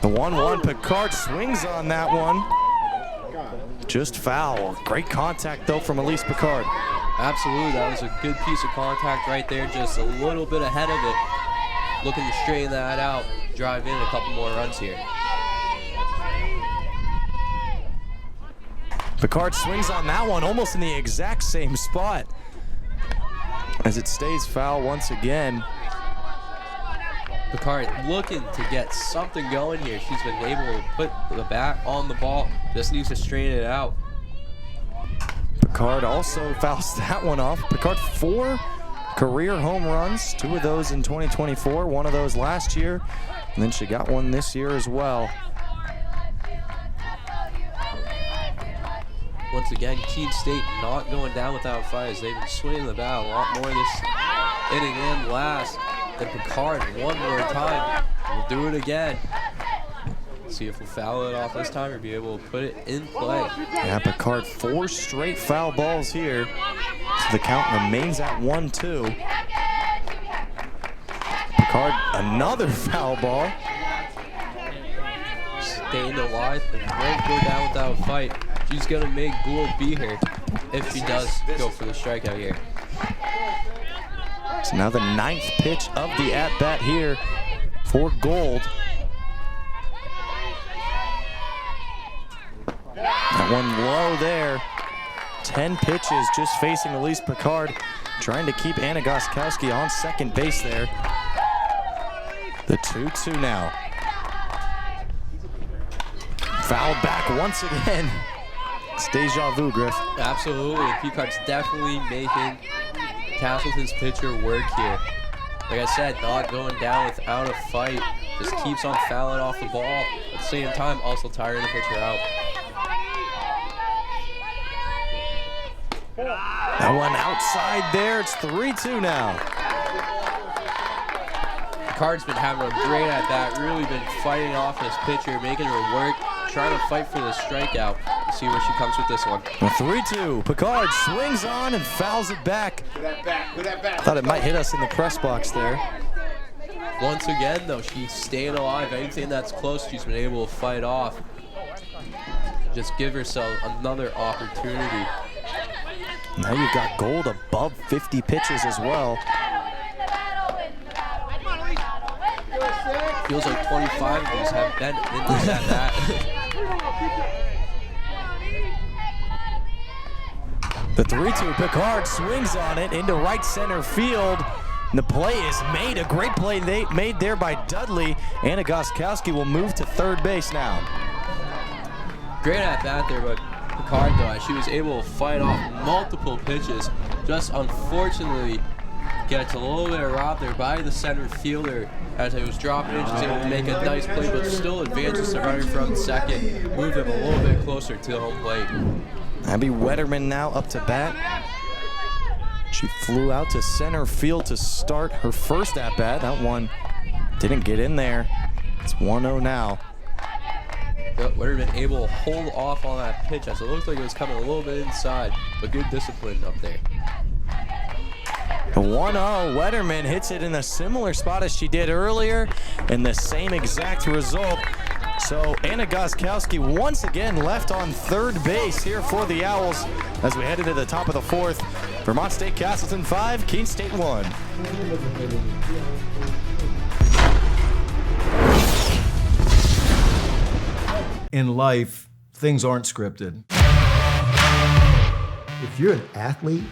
The 1-1, Picard swings on that one. Just foul. Great contact, though, from Elise Picard. Absolutely, that was a good piece of contact right there, just a little bit ahead of it. Looking to straighten that out, drive in a couple more runs here. Picard swings on that one, almost in the exact same spot, as it stays foul once again. Picard looking to get something going here. She's been able to put the bat on the ball, just needs to straighten it out. Picard also fouls that one off. Picard 4 career home runs, 2 of those in 2024, 1 of those last year, and then she got 1 this year as well. Once again, Keene State not going down without a fight as they've been swinging the bat a lot more this inning and last. Then Picard one more time. We'll do it again. See if we'll foul it off this time or be able to put it in play. Yeah, Picard 4 straight foul balls here. So the count remains at 1-2. Picard, another foul ball. Staying alive and won't go down without a fight. She's going to make Gould be here if she does go for the strikeout here. So now the 9th pitch of the at-bat here for Gould. That one low there. 10 pitches just facing Elise Picard, trying to keep Anna Goskowski on second base there. The 2-2 now. Fouled back once again. It's deja vu, Griff. Absolutely. Picard's definitely making Castleton's pitcher work here. Like I said, not going down without a fight. Just keeps on fouling off the ball. At the same time, also tiring the pitcher out. That one outside there. It's 3-2 now. Picard's been having a great at bat, really been fighting off his pitcher, making her work, trying to fight for the strikeout. Let's see where she comes with this one. A 3-2. Picard swings on and fouls it back. Thought it might hit us in the press box there. Once again, though, she's staying alive. Anything that's close, she's been able to fight off. Just give herself another opportunity. Now you've got Gould above 50 pitches as well. Feels like 25 of these have been in this at bat. The 3-2, Picard swings on it into right center field. And the play is made. A great play made there by Dudley. Anna Goskowski will move to third base now. Great at bat there, but Picard, though, she was able to fight off multiple pitches. Just unfortunately gets a little bit robbed there by the center fielder as he was dropping in. She's able to make a nice play, but still advances the runner from second. Move him a little bit closer to the home plate. Abby Wetterman now up to bat. She flew out to center field to start her first at-bat. That one didn't get in there. It's 1-0 now. But Wetterman able to hold off on that pitch as it looked like it was coming a little bit inside, but good discipline up there. The 1-0, Wetterman hits it in a similar spot as she did earlier, and the same exact result. So Anna Goskowski once again left on third base here for the Owls as we head into the top of the 4th. Vermont State Castleton 5, Keene State 1. In life, things aren't scripted. If you're an athlete,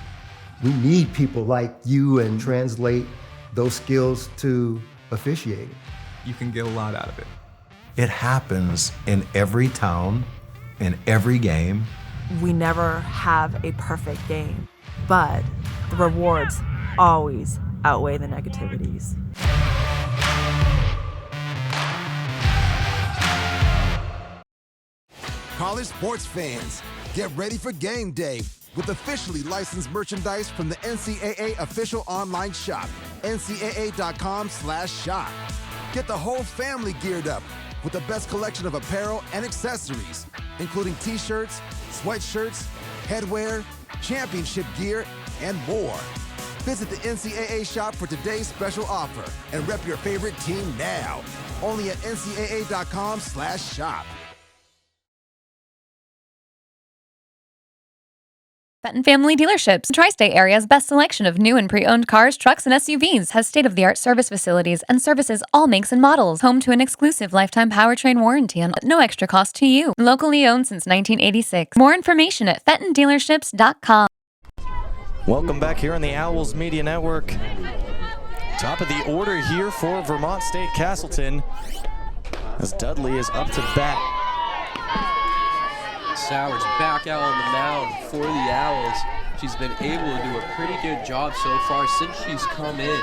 we need people like you and translate those skills to officiating. You can get a lot out of it. It happens in every town, in every game. We never have a perfect game, but the rewards always outweigh the negativities. College sports fans, get ready for game day with officially licensed merchandise from the NCAA official online shop, ncaa.com/shop. Get the whole family geared up with the best collection of apparel and accessories, including t-shirts, sweatshirts, headwear, championship gear, and more. Visit the NCAA shop for today's special offer and rep your favorite team now. Only at ncaa.com/shop. Fenton Family Dealerships, Tri-State area's best selection of new and pre-owned cars, trucks, and SUVs, has state-of-the-art service facilities and services all makes and models. Home to an exclusive lifetime powertrain warranty at no extra cost to you. Locally owned since 1986. More information at fentondealerships.com. Welcome back here on the Owls Media Network. Top of the order here for Vermont State Castleton as Dudley is up to bat. Sowers back out on the mound for the Owls, she's been able to do a pretty good job so far since she's come in.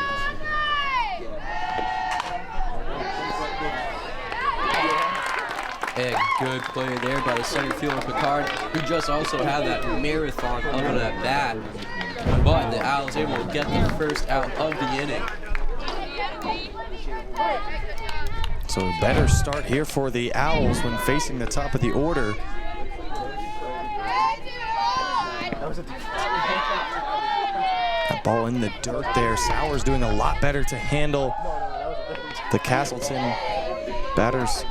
And good play there by the center fielder Picard, who just also had that marathon up on that bat. But the Owls able to get the first out of the inning. So a better start here for the Owls when facing the top of the order. That ball in the dirt there. Sowers doing a lot better to handle the Castleton batters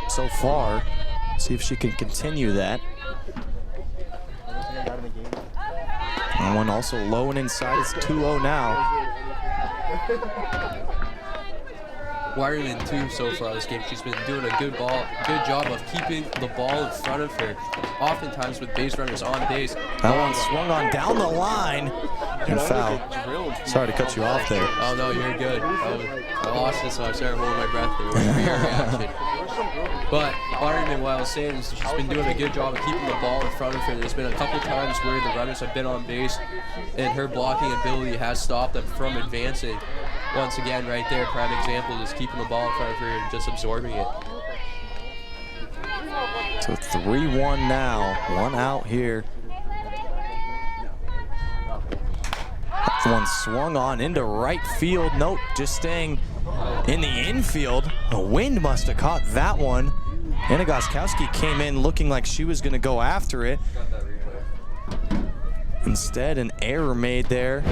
so far. See if she can continue that. And one also low and inside. It's 2-0 now. Wireman too so far this game. She's been doing a good job of keeping the ball in front of her, oftentimes with base runners on base. That one swung on down the line and foul. Sorry to cut you off there. Oh no, you're good. I lost it, so I started holding my breath there with your reaction. But Wireman, what I was saying is she's been doing a good job of keeping the ball in front of her. There's been a couple times where the runners have been on base and her blocking ability has stopped them from advancing. Once again, right there, prime example, just keeping the ball in front of her and just absorbing it. So 3-1 now, one out here. That one swung on into right field. Nope, just staying in the infield. The wind must have caught that one. Anna Goskowski came in looking like she was going to go after it. Instead, an error made there.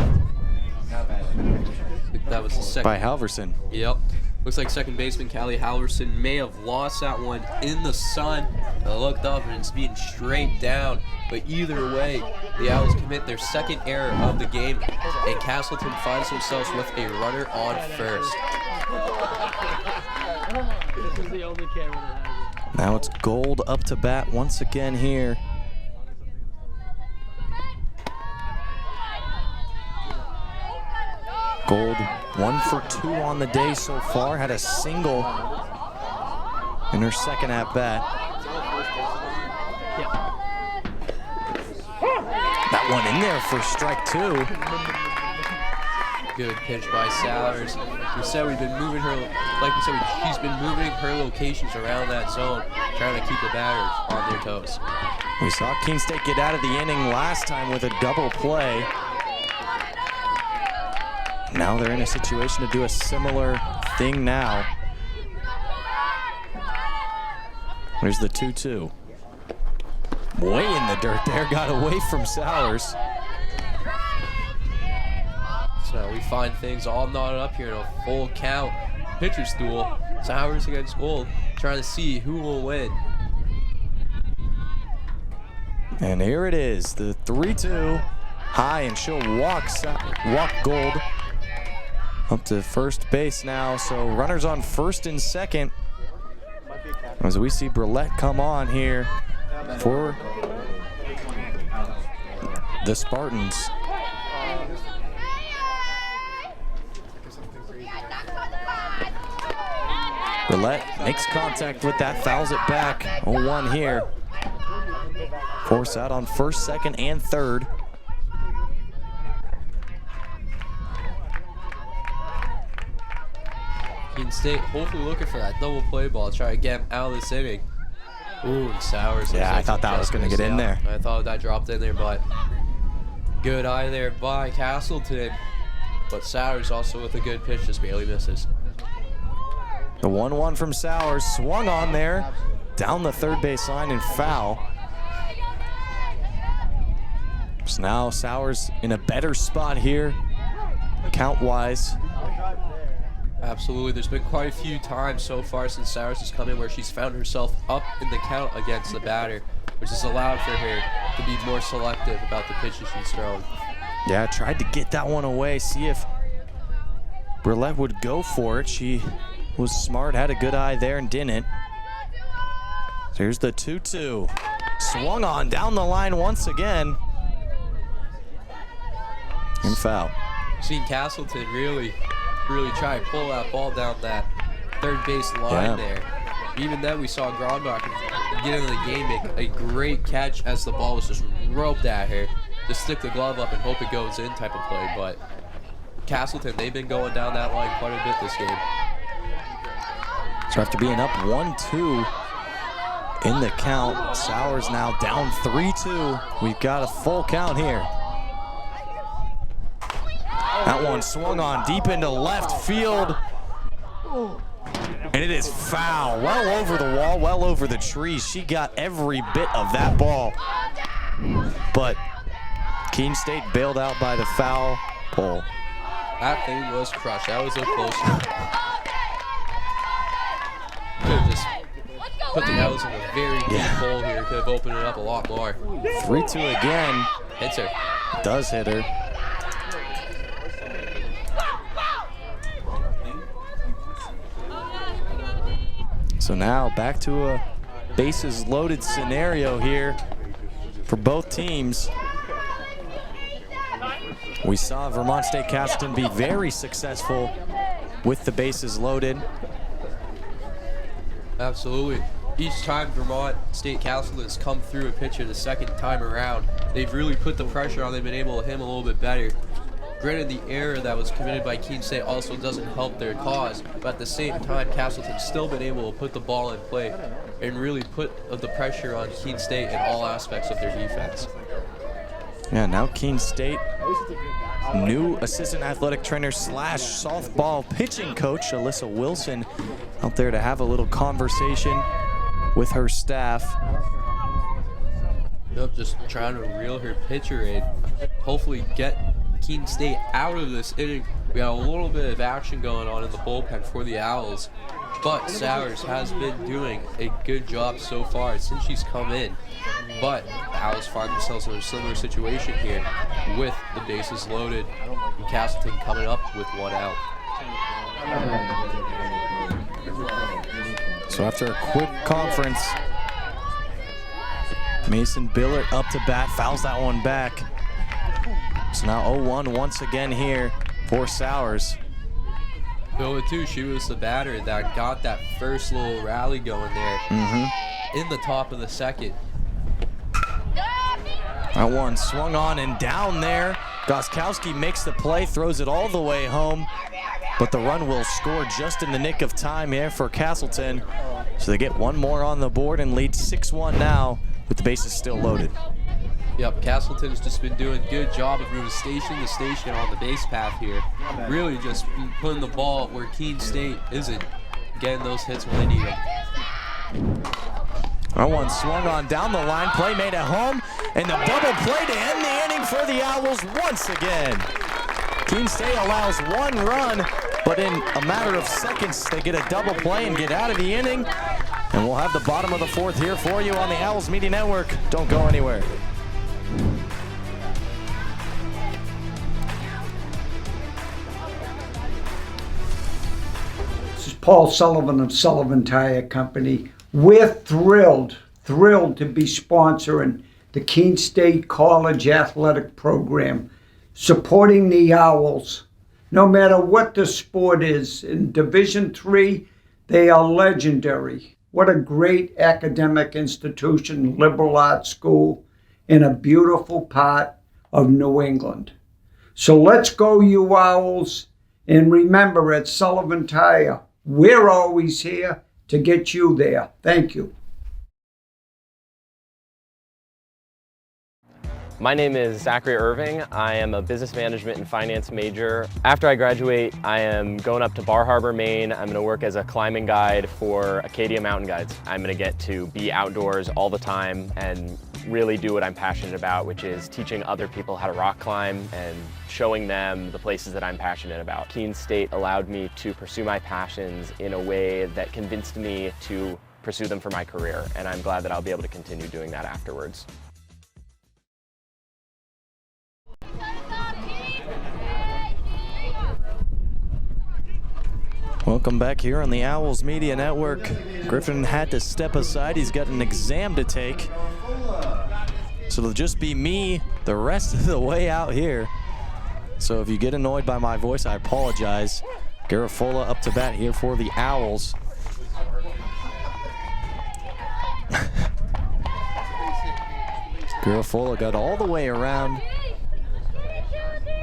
That was the second. By Halverson. Yep. Looks like second baseman Callie Halverson may have lost that one in the sun. I looked up and it's being straight down. But either way, the Owls commit their second error of the game, and Castleton finds themselves with a runner on first. This is the only camera that has it. Now it's Gold up to bat once again here. Gold 1 for 2 on the day so far. Had a single in her second at bat. That one in there for strike 2. Good pitch by Sowers. We said we've been moving her, like we said, she's been moving her locations around that zone, trying to keep the batters on their toes. We saw Keene State get out of the inning last time with a double play. Now they're in a situation to do a similar thing now. There's the 2-2. Way in the dirt there, got away from Sowers. So we find things all knotted up here in a full count pitcher's duel. Sowers against Gold, trying to see who will win. And here it is, the 3-2. High, and she'll walk Gold up to first base now. So runners on first and second as we see Brillette come on here for the Spartans. Brillette makes contact with that, fouls it back. 0-1 here. Force out on first, second, and third. Keene State hopefully looking for that double play ball, try to get him out of this inning. Ooh, and Sowers. Yeah, I thought that was going to get in there. I thought that dropped in there, but good eye there by Castleton. But Sowers also with a good pitch, just barely misses. The 1-1 from Sowers, swung on there, down the third base line and foul. So now Sowers in a better spot here, count-wise. Absolutely. There's been quite a few times so far since Sowers has come in where she's found herself up in the count against the batter, which has allowed for her to be more selective about the pitches she's thrown. Yeah, tried to get that one away, see if Brillette would go for it. She was smart, had a good eye there and didn't. So here's the 2-2. Swung on down the line once again. And foul. Seen Castleton really try to pull that ball down that third base line there. Even then, we saw Gronbach get into the game, make a great catch as the ball was just roped at her. just stick the glove up and hope it goes in type of play. But Castleton, they've been going down that line quite a bit this game. So after being up 1-2 in the count, Sowers now down 3-2. We've got a full count here. That one swung on deep into left field. And it is foul, well over the wall, well over the trees. She got every bit of that ball. But Keene State bailed out by the foul pole. That thing was crushed. That was a close one. Could have just put the Owls in a very deep hole here. Could have opened it up a lot more. 3-2 again. Hits her. Does hit her. So now back to a bases loaded scenario here for both teams. We saw Vermont State Castleton be very successful with the bases loaded. Absolutely. Each time Vermont State Castleton has come through a pitcher the second time around, they've really put the pressure on. They've been able to hit him a little bit better. Granted, the error that was committed by Keene State also doesn't help their cause, but at the same time, Castleton's still been able to put the ball in play and really put the pressure on Keene State in all aspects of their defense. Yeah, now Keene State, new assistant athletic trainer / softball pitching coach, Alyssa Wilson, out there to have a little conversation with her staff. Yep, just trying to reel her pitcher in, hopefully get Keene State out of this inning. We got a little bit of action going on in the bullpen for the Owls, but Sowers has been doing a good job so far since she's come in. But the Owls find themselves in a similar situation here with the bases loaded and Castleton coming up with one out. So after a quick conference, Mason Billard up to bat, fouls that one back. So now 0-1 once again here for Sowers. Billard too, she was the batter that got that first little rally going there in the top of the second. That one swung on and down there. Goskowski makes the play, throws it all the way home, but the run will score just in the nick of time here for Castleton. So they get one more on the board and lead 6-1 now with the bases still loaded. Yep, Castleton's just been doing a good job of moving station to station on the base path here. Really just putting the ball where Keene State isn't, getting those hits when they need them. That one swung on down the line, play made at home, and the double play to end the inning for the Owls once again. Keene State allows one run, but in a matter of seconds, they get a double play and get out of the inning. And we'll have the bottom of the fourth here for you on the Owls Media Network. Don't go anywhere. This is Paul Sullivan of Sullivan Tire Company. We're thrilled to be sponsoring the Keene State College Athletic Program, supporting the Owls. No matter what the sport is, in Division III, they are legendary. What a great academic institution, liberal arts school, in a beautiful part of New England. So let's go, you Owls, and remember, at Sullivan Tire, we're always here to get you there. Thank you. My name is Zachary Irving. I am a business management and finance major. After I graduate, I am going up to Bar Harbor, Maine. I'm going to work as a climbing guide for Acadia Mountain Guides. I'm going to get to be outdoors all the time and really do what I'm passionate about, which is teaching other people how to rock climb and showing them the places that I'm passionate about. Keene State allowed me to pursue my passions in a way that convinced me to pursue them for my career, and I'm glad that I'll be able to continue doing that afterwards. Welcome back here on the Owls Media Network. Griffin had to step aside. He's got an exam to take. So it'll just be me the rest of the way out here. So if you get annoyed by my voice, I apologize. Garafola up to bat here for the Owls. Garofalo got all the way around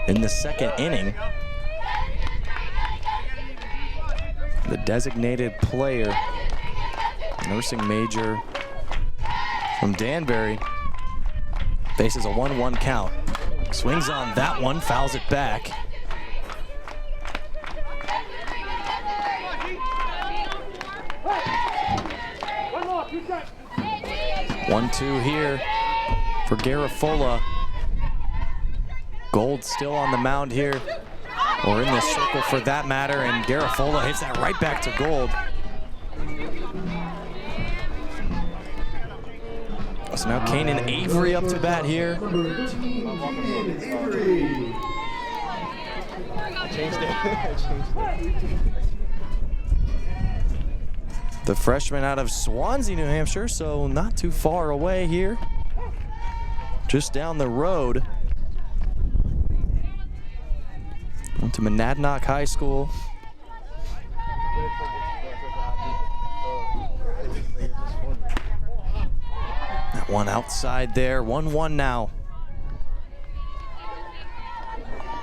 in the second inning. The designated player, nursing major from Danbury, faces a 1-1 count. Swings on that one, fouls it back. One-two here for Garofalo. Gold still on the mound here, or in the circle for that matter, and Garofalo hits that right back to Gold. So now Keene and Avery up to bat here. The freshman out of Swansea, New Hampshire, so not too far away here. Just down the road. Went to Monadnock High School. That one outside there, 1-1 now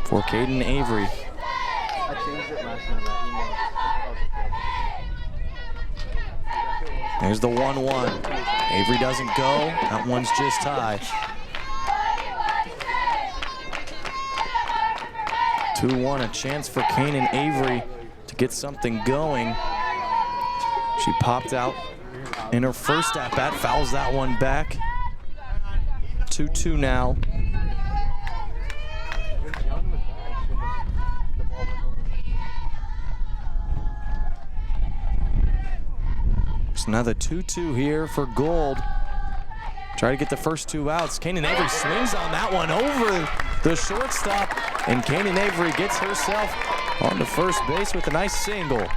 for Caden Avery. There's the 1-1. Avery doesn't go. That one's just high. 2-1, a chance for Keene and Avery to get something going. She popped out in her first at-bat, fouls that one back. 2-2 now. So now the 2-2 here for Gold. Try to get the first two outs. Keene and Avery swings on that one over the shortstop, and Keene and Avery gets herself on to first base with a nice single.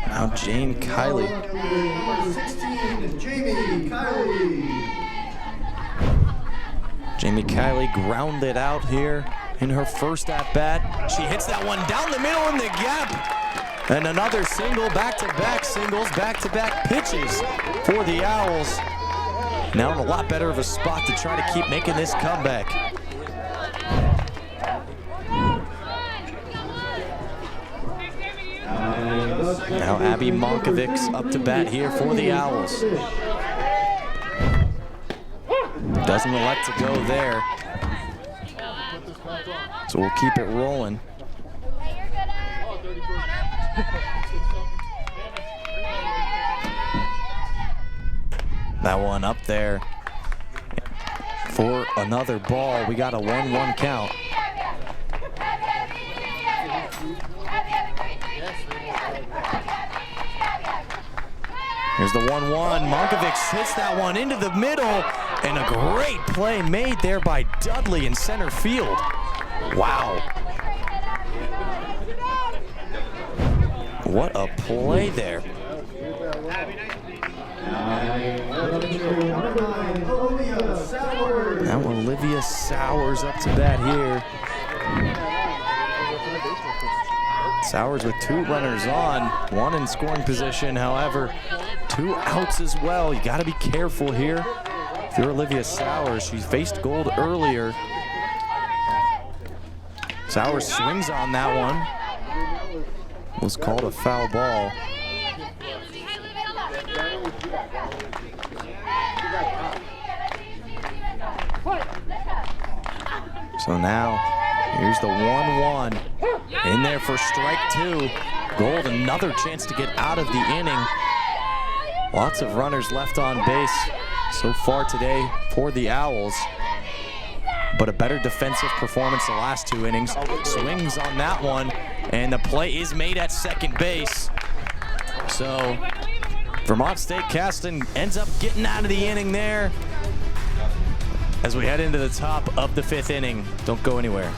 Now Jane Kiley. Number 16, Jamie Kiley. Jamie Kiley grounded out here in her first at-bat. She hits that one down the middle in the gap. And another single, back-to-back singles, back-to-back pitches for the Owls. Now in a lot better of a spot to try to keep making this comeback. Now Abby Monkovic's up to bat here for the Owls. Doesn't elect to go there. So we'll keep it rolling. That one up there for another ball. We got a 1-1 count. Here's the 1-1. Monkovic hits that one into the middle, and a great play made there by Dudley in center field. Wow. What a play there. Now Olivia Sowers up to bat here. Sowers with 2 runners on, 1 in scoring position. However, 2 outs as well. You got to be careful here. If you're Olivia Sowers, she faced Gold earlier. Sowers swings on that one. Was called a foul ball. So now, here's the 1-1. In there for strike 2. Gold, another chance to get out of the inning. Lots of runners left on base so far today for the Owls. But a better defensive performance the last 2 innings. Swings on that one, and the play is made at second base. So Vermont State Castleton ends up getting out of the inning there as we head into the top of the 5th inning. Don't go anywhere.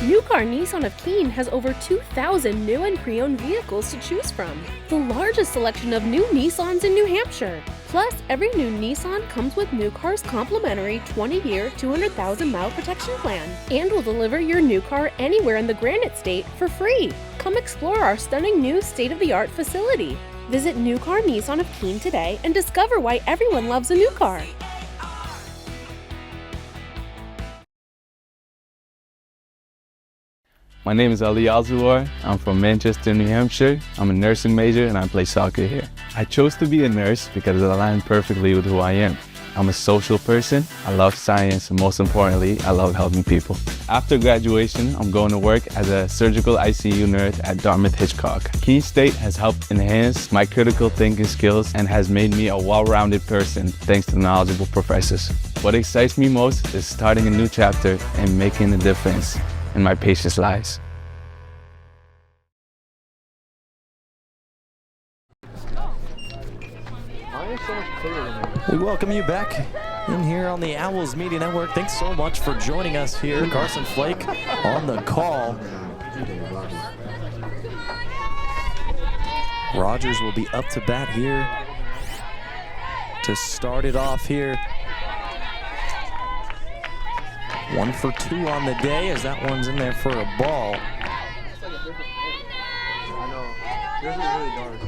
New Car Nissan of Keene has over 2,000 new and pre-owned vehicles to choose from. The largest selection of new Nissans in New Hampshire. Plus, every new Nissan comes with New Car's complimentary 20-year, 200,000-mile protection plan and will deliver your new car anywhere in the Granite State for free. Come explore our stunning new state-of-the-art facility. Visit New Car Nissan of Keene today and discover why everyone loves a new car. My name is Ali Alzuar. I'm from Manchester, New Hampshire. I'm a nursing major and I play soccer here. I chose to be a nurse because it aligned perfectly with who I am. I'm a social person, I love science, and most importantly, I love helping people. After graduation, I'm going to work as a surgical ICU nurse at Dartmouth-Hitchcock. Keene State has helped enhance my critical thinking skills and has made me a well-rounded person thanks to knowledgeable professors. What excites me most is starting a new chapter and making a difference in my patients' lives. We welcome you back in here on the Owls Media Network. Thanks so much for joining us here. Carson Flake on the call. Rogers will be up to bat here to start it off here. 1 for 2 on the day as that one's in there for a ball. I know. This is really dark.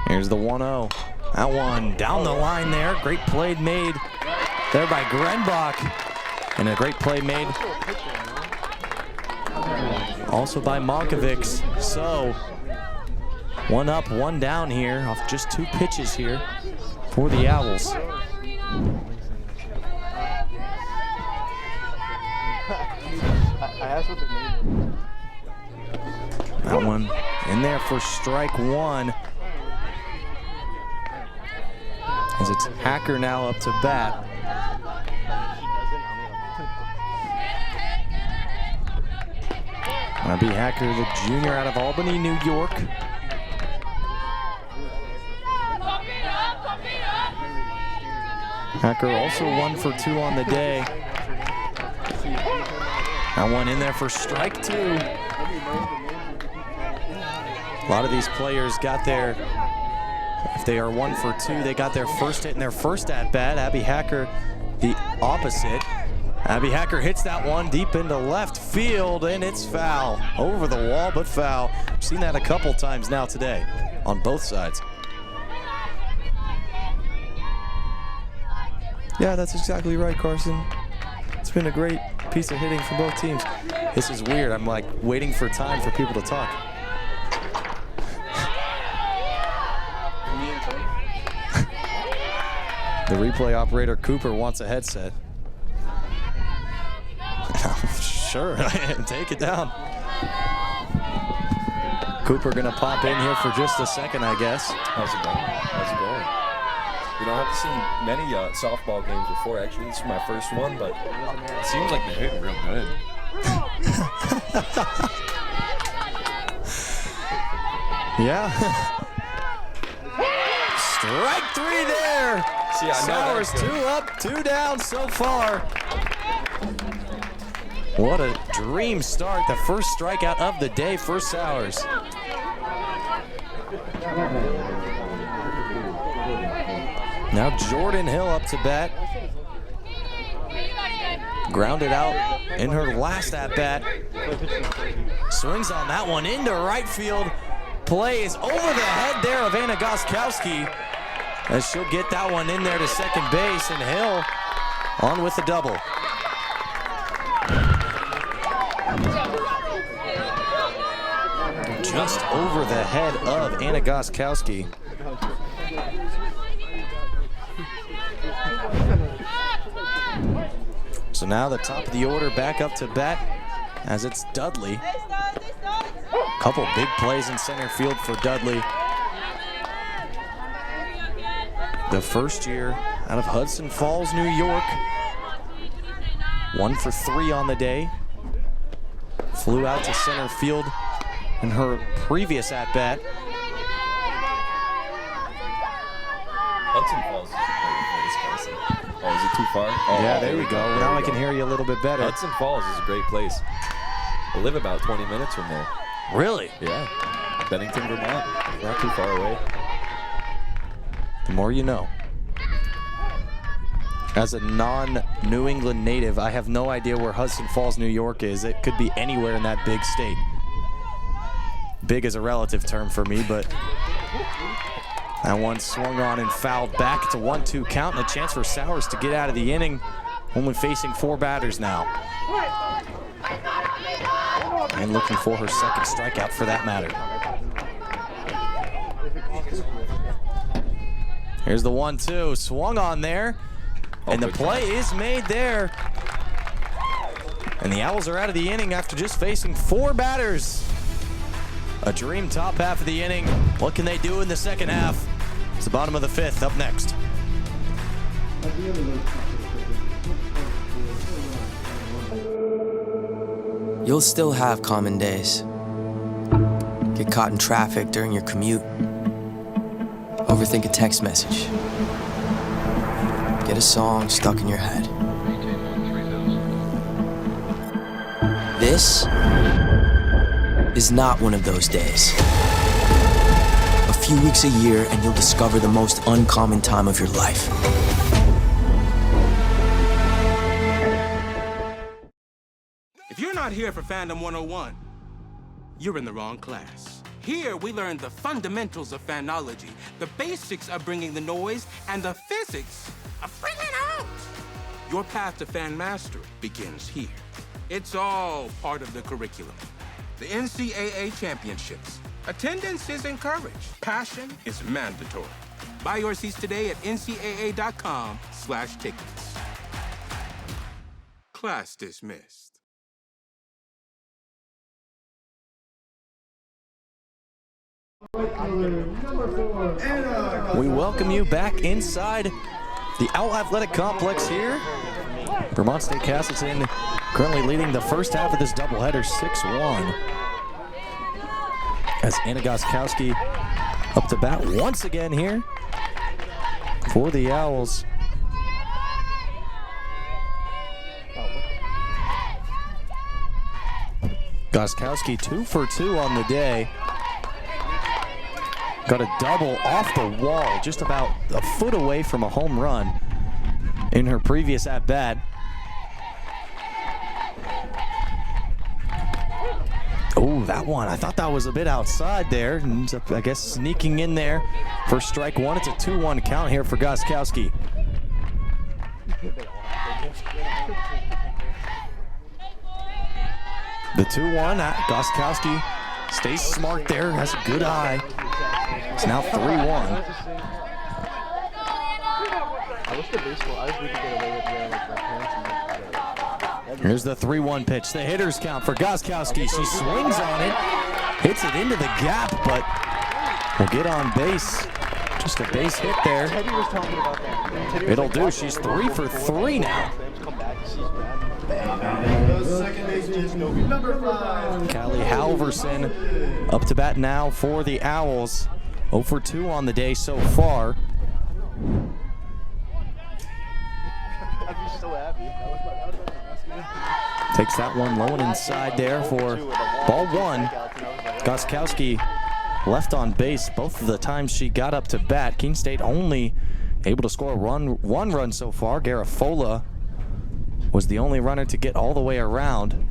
Here's the 1-0. That one down the line there. Great play made there by Grenbach. And a great play made also by Monkovics. So 1 up, 1 down here off just 2 pitches here for the Owls. I asked what the name was. That one in there for strike 1. As it's Hacker now up to bat. Gonna be Hacker, the junior out of Albany, New York. Hacker also 1 for 2 on the day. That one in there for strike 2. A lot of these players got their, if they are 1 for 2, they got their first hit in their first at-bat. Abby Hacker, the opposite. Abby Hacker hits that one deep into left field, and it's foul. Over the wall, but foul. I've seen that a couple times now today on both sides. Yeah, that's exactly right, Carson. It's been a great piece of hitting for both teams. This is weird. I'm like waiting for time for people to talk. The replay operator, Cooper, wants a headset. Sure, take it down. Cooper gonna pop in here for just a second, I guess. How's it going? How's it going? You know, I haven't seen many softball games before, actually. This is my first one, but it seems like they're hitting real good. Yeah. Strike 3 there. See, I know Sowers 2 up, 2 down so far. What a dream start. The first strikeout of the day for Sowers. Now Jordan Hill up to bat. Grounded out in her last at-bat. Swings on that one into right field. Plays over the head there of Anna Goskowski as she'll get that one in there to second base, and Hill on with the double. Just over the head of Anna Goskowski. So now the top of the order back up to bat as it's Dudley. Couple big plays in center field for Dudley. The first year out of Hudson Falls, New York. 1 for 3 on the day. Flew out to center field in her previous at-bat. Hudson Falls is a great place, too far. Yeah, there you go. Now I can hear you a little bit better. Hudson Falls is a great place. I live about 20 minutes from there. Really? Yeah. Bennington, Vermont. Not too far away. The more you know. As a non-New England native, I have no idea where Hudson Falls, New York is. It could be anywhere in that big state. Big is a relative term for me, but that one swung on and fouled back. It's a 1-2 count and a chance for Sowers to get out of the inning. Only facing 4 batters now. And looking for her second strikeout for that matter. Here's the 1-2, swung on there, and the play is made there. And the Owls are out of the inning after just facing 4 batters. A dream top half of the inning. What can they do in the second half? It's the bottom of the 5th, up next. You'll still have common days. Get caught in traffic during your commute. Overthink a text message. Get a song stuck in your head. This is not one of those days. A few weeks a year and you'll discover the most uncommon time of your life. If you're not here for Fandom 101, you're in the wrong class. Here, we learn the fundamentals of fanology, the basics of bringing the noise, and the physics of bringing out. Your path to fan mastery begins here. It's all part of the curriculum. The NCAA championships. Attendance is encouraged. Passion is mandatory. Buy your seats today at ncaa.com/tickets. Class dismissed. We welcome you back inside the Owl Athletic Complex here. Vermont State Castleton currently leading the first half of this doubleheader 6-1. As Anna Goskowski up to bat once again here for the Owls. Goskowski 2 for 2 on the day. Got a double off the wall, just about a foot away from a home run in her previous at-bat. Oh, that one, I thought that was a bit outside there. Ends up, I guess, sneaking in there for strike one. It's a 2-1 count here for Goskowski. The 2-1, Goskowski stays smart there, has a good eye. It's now 3-1. Here's the 3-1 pitch. The hitter's count for Goskowski. She swings on it, hits it into the gap, but will get on base. Just a base hit there. It'll do. She's 3 for 3 now. Callie Halverson up to bat now for the Owls. 0 for 2 on the day so far. Takes that one low and inside there for ball 1. Goskowski left on base both of the times she got up to bat. Keene State only able to score one run so far. Garafola was the only runner to get all the way around.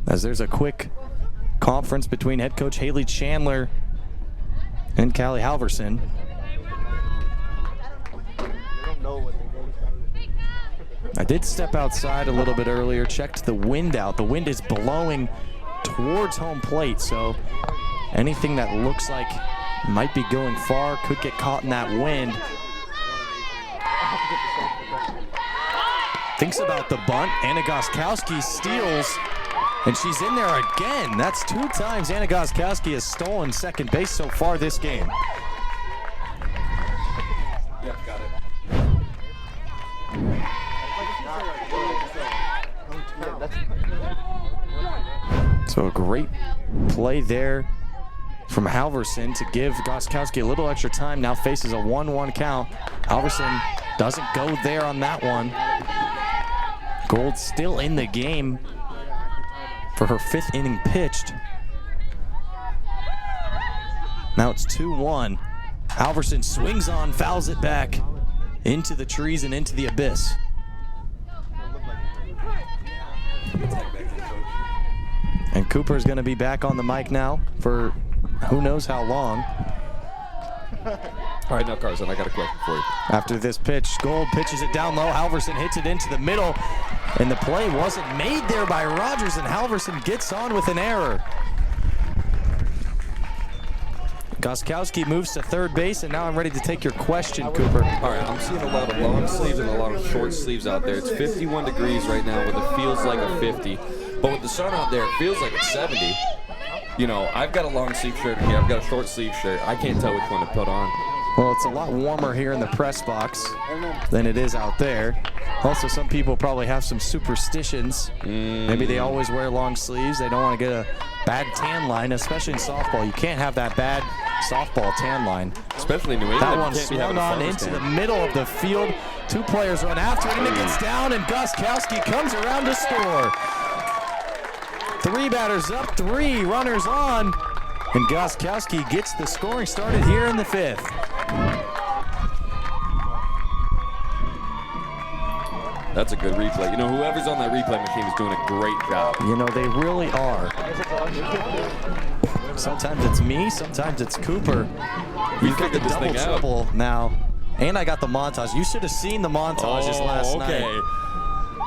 As there's a quick conference between head coach Haley Chandler and Callie Halverson. I did step outside a little bit earlier, checked the wind out. The wind is blowing towards home plate, so anything that looks like might be going far could get caught in that wind. Thinks about the bunt. Anna Goskowski steals, and she's in there again. That's 2 times Anna Goskowski has stolen second base so far this game. Yeah, got it. So a great play there from Halverson to give Goskowski a little extra time. Now faces a 1-1 count. Halverson Doesn't go there on that one. Gold still in the game for her 5th inning pitched. Now it's 2-1. Halverson swings on, fouls it back into the trees and into the abyss. And Cooper's going to be back on the mic now for who knows how long. All right, now Carson, I got a question for you. After this pitch, Gold pitches it down low. Halverson hits it into the middle, and the play wasn't made there by Rogers, and Halverson gets on with an error. Goskowski moves to third base, and now I'm ready to take your question, Cooper. All right, I'm seeing a lot of long sleeves and a lot of short sleeves out there. It's 51 degrees right now, with it feels like a 50. But with the sun out there, it feels like it's 70. You know, I've got a long sleeve shirt here. I've got a short sleeve shirt. I can't tell which one to put on. Well, it's a lot warmer here in the press box than it is out there. Also, some people probably have some superstitions. Maybe they always wear long sleeves. They don't want to get a bad tan line, especially in softball. You can't have that bad softball tan line. Especially in New England. That one swung on into the middle of the field. 2 players run after it, and it gets down, and Goskowski comes around to score. 3 batters up, 3 runners on, and Goskowski gets the scoring started here in the 5th. That's a good replay. You know, whoever's on that replay machine is doing a great job. You know, they really are. Sometimes it's me, sometimes it's Cooper. You've got the double triple now. And I got the montage. You should have seen the montages last night.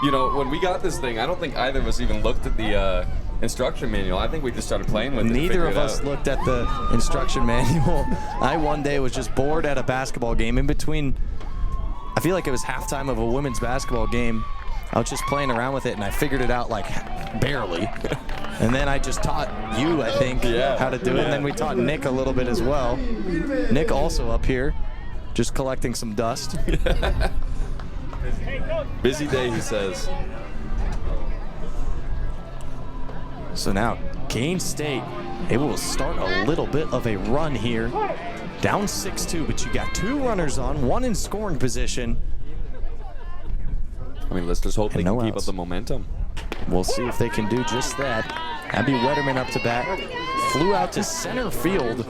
You know, when we got this thing, I don't think either of us even looked at the instruction manual. I think we just started playing with it. Neither of us looked at the instruction manual. I one day was just bored at a basketball game in between. I feel like it was halftime of a women's basketball game. I was just playing around with it, and I figured it out like barely. And then I just taught you, I think, how to do it. And then we taught Nick a little bit as well. Nick also up here, just collecting some dust. Busy day, he says. So now, Keene State able to start a little bit of a run here. Down 6-2, but you got 2 runners on, 1 in scoring position. I mean, let's just hope they can keep up the momentum. We'll see if they can do just that. Abby Wetterman up to bat. Flew out to center field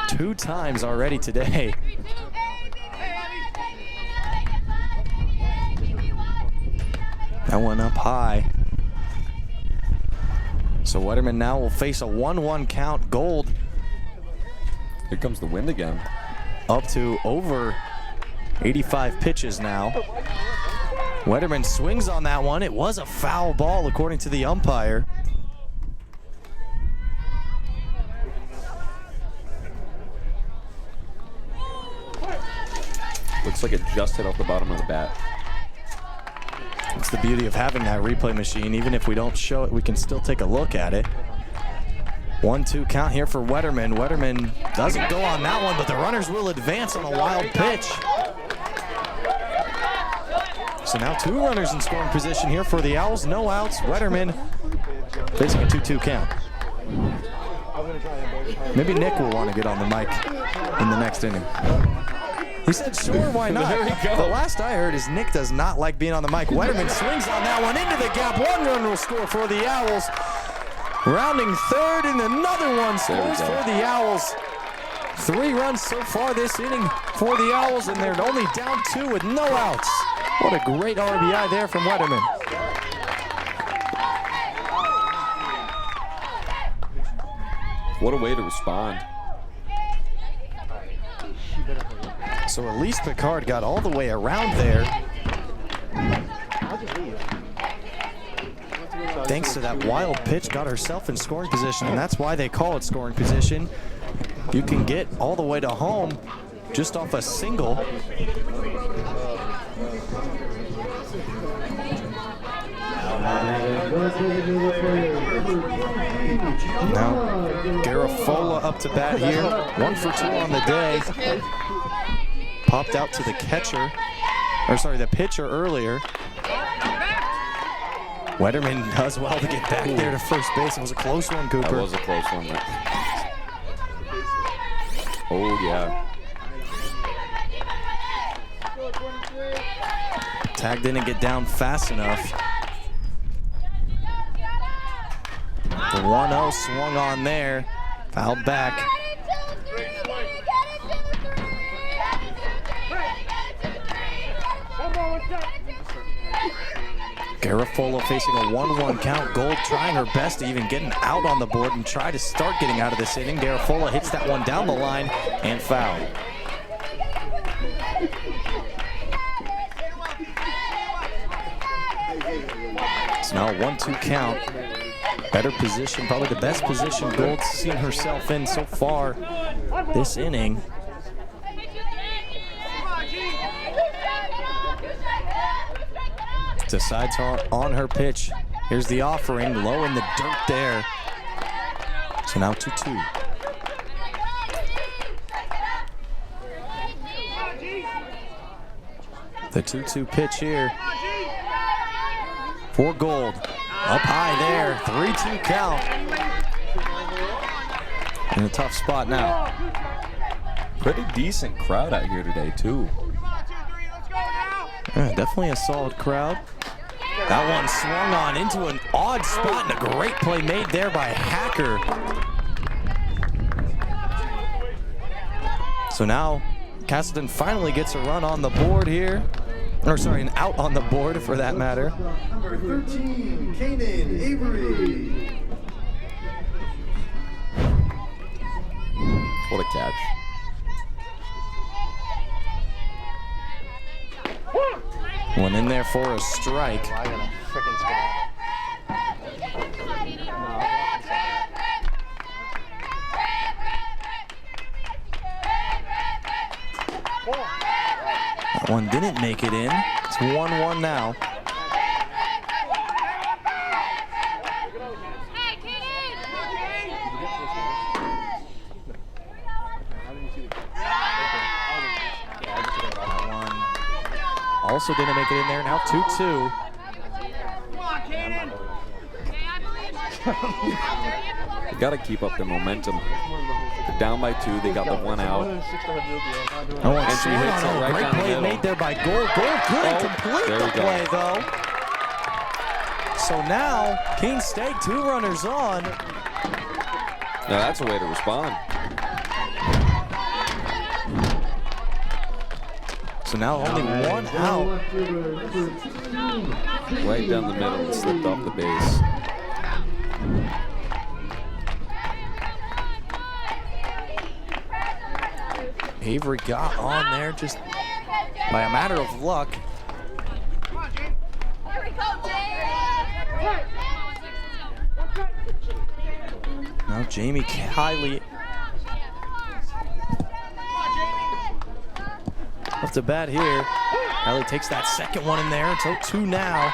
2 times already today. That one up high. So Wetterman now will face a 1-1 count. Gold. Here comes the wind again. Up to over 85 pitches now. Wetterman swings on that one. It was a foul ball according to the umpire. Looks like it just hit off the bottom of the bat. It's the beauty of having that replay machine. Even if we don't show it, we can still take a look at it. 1-2 count here for Wetterman. Wetterman doesn't go on that one, but the runners will advance on a wild pitch. So now 2 runners in scoring position here for the Owls. No outs. Wetterman facing a 2-2 count. Maybe Nick will want to get on the mic in the next inning. He said, sure, why not? There we go. The last I heard is Nick does not like being on the mic. Wetterman swings on that one into the gap. 1 run will score for the Owls. Rounding third, and another one scores for the Owls. 3 runs so far this inning for the Owls, and they're only down 2 with no outs. What a great RBI there from Wetterman. What a way to respond. So Elise Picard got all the way around there. Thanks to that wild pitch, got herself in scoring position, and that's why they call it scoring position. You can get all the way to home just off a single. Now, Garafola up to bat here. 1 for 2 on the day. Popped out to the catcher, or sorry, the pitcher earlier. Wetterman does well to get back there to first base. It was a close one, Cooper. That was a close one. Oh, yeah. Tag didn't get down fast enough. The 1-0 swung on there. Fouled back. Garafola facing a 1-1 count. Gold trying her best to even get an out on the board and try to start getting out of this inning. Garafola hits that one down the line and fouled. It's now a 1-2 count. Better position, probably the best position Gold's seen herself in so far this inning. Decides on her pitch. Here's the offering, low in the dirt there. So now 2-2. The 2-2 pitch here for Gold. Up high there, 3-2 count. In a tough spot now. Pretty decent crowd out here today, too. Yeah, definitely a solid crowd. That one swung on into an odd spot, and a great play made there by Hacker. So now Castleton finally gets a run on the board here. Or sorry, an out on the board for that matter. Number 13, Keene Avery. What a catch. One in there for a strike. That one didn't make it in. It's 1-1 now. Also didn't make it in there. Now 2-2. They got to keep up the momentum. They're down by 2. They got the 1 out. And she hits it right down the middle. Made there by Gold. Gold couldn't complete the play though. So now Keene State 2 runners on. Now that's a way to respond. So now only 1 out. Right down the middle and slipped off the base. Avery got on there just by a matter of luck. Now Jamie Kiley off the bat here. Kiley takes that second one in there. It's 0-2 now.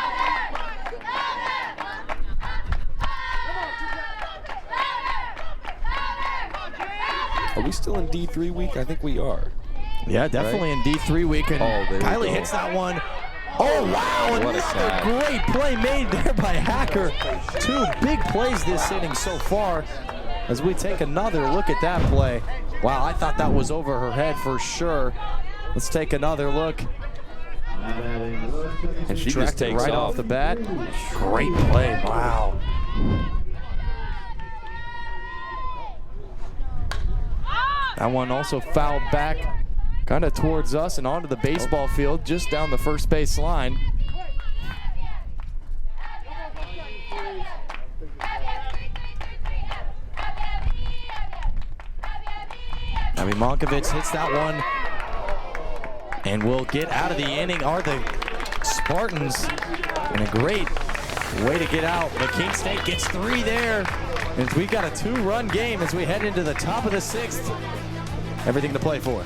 Are we still in D3 week? I think we are. Yeah, definitely in D3 week. And Kiley hits that one. Oh, wow. And this is a great play made there by Hacker. 2 big plays this inning so far. As we take another look at that play. Wow, I thought that was over her head for sure. Let's take another look. And she just takes right off the bat. Great play. Wow. That one also fouled back kind of towards us and onto the baseball field just down the first base line. Abby Monkovich hits that one and will get out of the inning. Are the Spartans in a great way to get out. But Keene State gets 3 there. And we've got a 2-run game as we head into the top of the 6th. Everything to play for.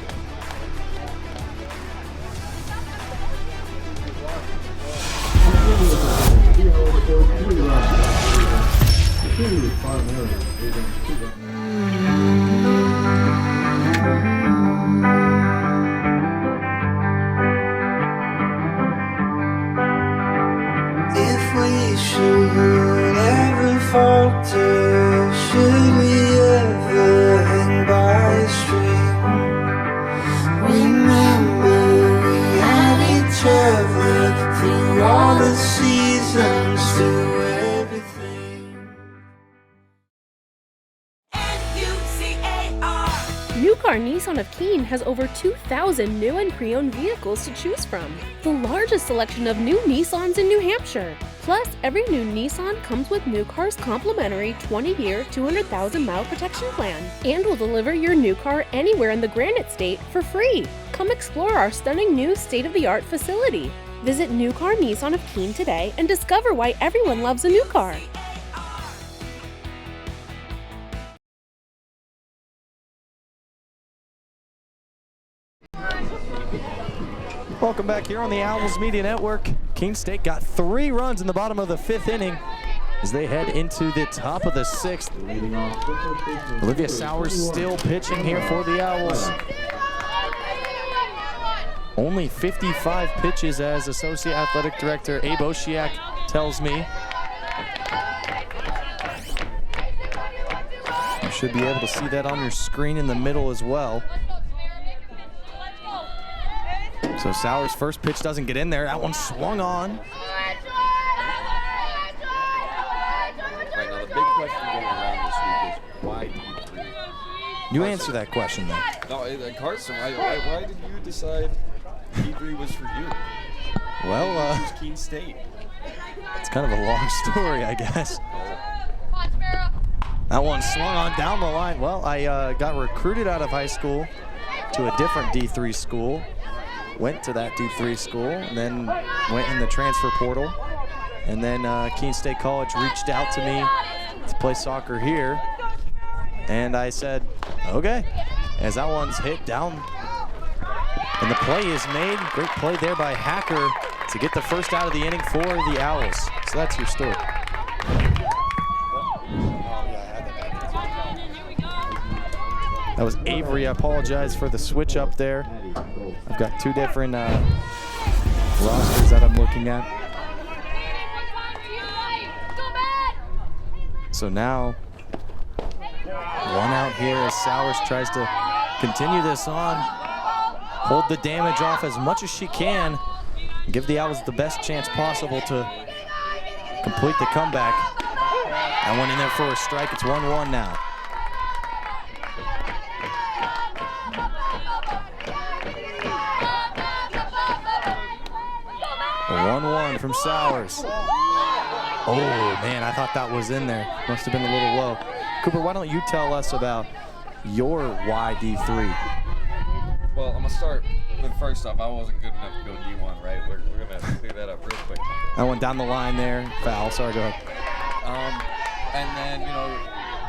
If we should ever falter, should we ever hang by a string, remember we have each ever, through all the seasons, through everything. New Car Nissan of Keene has over 2,000 new and pre-owned vehicles to choose from. The largest selection of new Nissans in New Hampshire. Plus, every new Nissan comes with New Car's complimentary 20-year, 200,000-mile protection plan. And will deliver your new car anywhere in the Granite State for free. Come explore our stunning new state-of-the-art facility. Visit New Car Nissan of Keene today and discover why everyone loves a new car. Welcome back here on the Owls Media Network. Keene State got 3 runs in the bottom of the 5th inning as they head into the top of the 6th. Olivia Sowers still pitching here for the Owls. Only 55 pitches, as Associate Athletic Director Abe Oshiak tells me. You should be able to see that on your screen in the middle as well. So Sowers' first pitch doesn't get in there. That one swung on. Right, now the big question going around this week is why D3? You answer that question then. No, Carson, why did you decide D3 was for you? Well, choose Keene State. It's kind of a long story, I guess. That one swung on down the line. Well, I got recruited out of high school to a different D3 school. Went to that D3 school, and then went in the transfer portal. And then Keene State College reached out to me to play soccer here. And I said, okay. As that one's hit down. And the play is made. Great play there by Hacker to get the first out of the inning for the Owls. So that's your story. That was Avery. I apologize for the switch up there. I've got 2 different rosters that I'm looking at. So now, 1 out here as Sowers tries to continue this on. Hold the damage off as much as she can. Give the Owls the best chance possible to complete the comeback. That one in there for a strike. It's 1-1 now. A 1-1 from Sowers. Oh, man, I thought that was in there. Must have been a little low. Cooper, why don't you tell us about your YD3? Well, I'm going to start with first off, I wasn't good enough to go D1, right? We're going to clear that up real quick. I went down the line there. Foul. Sorry, go ahead. And then,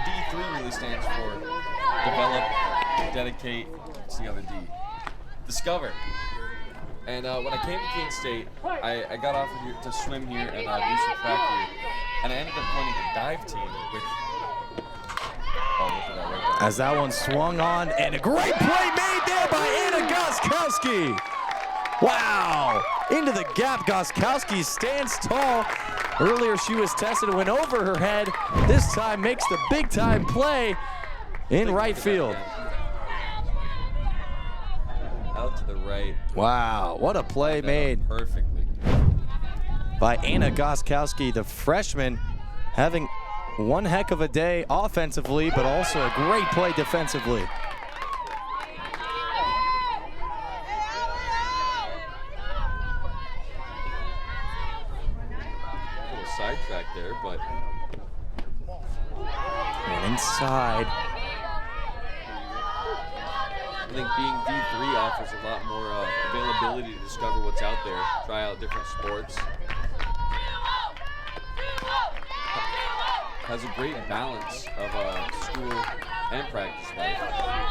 D3 really stands for develop, dedicate, it's the other D. Discover. And when I came to Keene State, I got offered here to swim here and do some track here. And I ended up joining the dive team, which, look at that right there. As that one swung on, and a great play made there by Anna Goskowski. Wow, into the gap. Goskowski stands tall. Earlier she was tested and went over her head. This time makes the big time play in right field. Out to the right. Wow, what a play made perfectly by Anna Goskowski, the freshman, having one heck of a day offensively, but also a great play defensively. A little sidetrack there, but and inside. I think being D3 offers a lot more availability to discover what's out there, try out different sports. Has a great balance of school and practice life,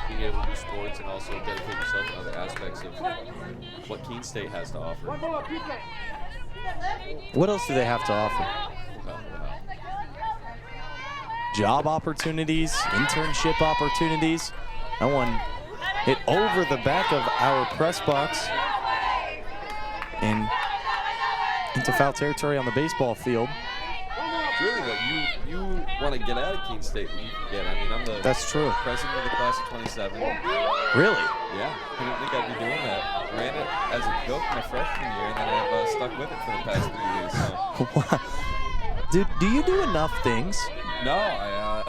being able to do sports and also dedicate yourself to other aspects of what Keene State has to offer. What else do they have to offer? Job opportunities, internship opportunities. That one hit over the back of our press box and into foul territory on the baseball field. really what you want to get out of Keene State. You can get. I mean, I'm the That's true. president of the class of 27. Really? Yeah, I didn't think I'd be doing that. Ran it as a joke my freshman year, and then I've stuck with it for the past 3 years. So. Dude, do you do enough things? No, I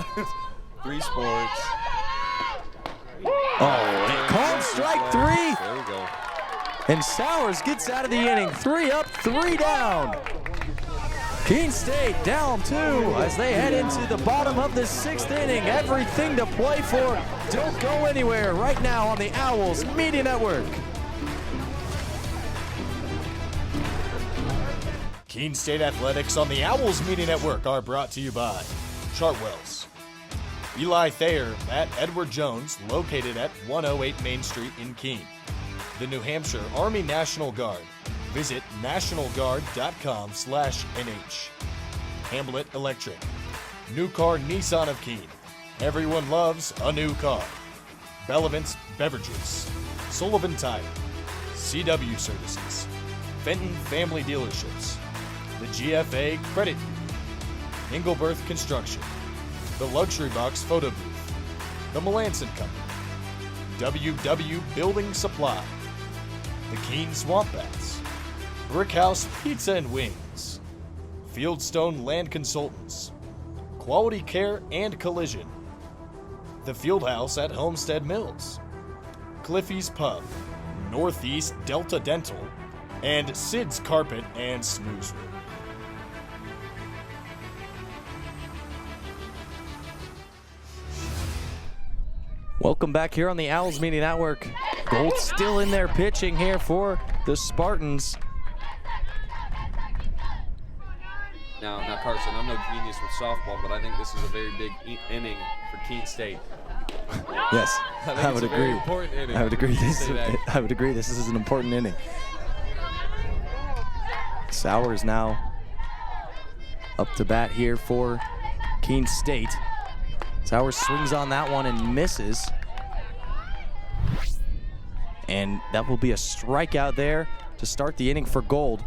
3 sports. Oh, and called strike 3. There we go. And Sowers gets out of the inning. 3 up, 3 down. Keene State down 2 as they head into the bottom of the 6th inning. Everything to play for. Don't go anywhere right now on the Owls Media Network. Keene State Athletics on the Owls Media Network are brought to you by Chartwells, Eli Thayer at Edward Jones, located at 108 Main Street in Keene, the New Hampshire Army National Guard. Visit nationalguard.com/NH. Hamlet Electric, New Car Nissan of Keene. Everyone loves a new car. Bellavance Beverages, Sullivan Tire, CW Services, Fenton Family Dealerships, the GFA Credit Union, Engelberth Construction, the Luxury Box Photo Booth, the Melanson Company, WW Building Supply, the Keene Swamp Bats, Brickhouse Pizza and Wings, Fieldstone Land Consultants, Quality Care and Collision, the Fieldhouse at Homestead Mills, Cliffy's Pub, Northeast Delta Dental, and Sid's Carpet and Snooze Room. Welcome back here on the Owls Media Network. Gold still in there pitching here for the Spartans. Now, Carson, I'm no genius with softball, but I think this is a very big inning for Keene State. Yes, I would agree. Inning. I would agree. This is an important inning. Sowers now up to bat here for Keene State. Sowers swings on that one and misses. And that will be a strikeout there to start the inning for Gold.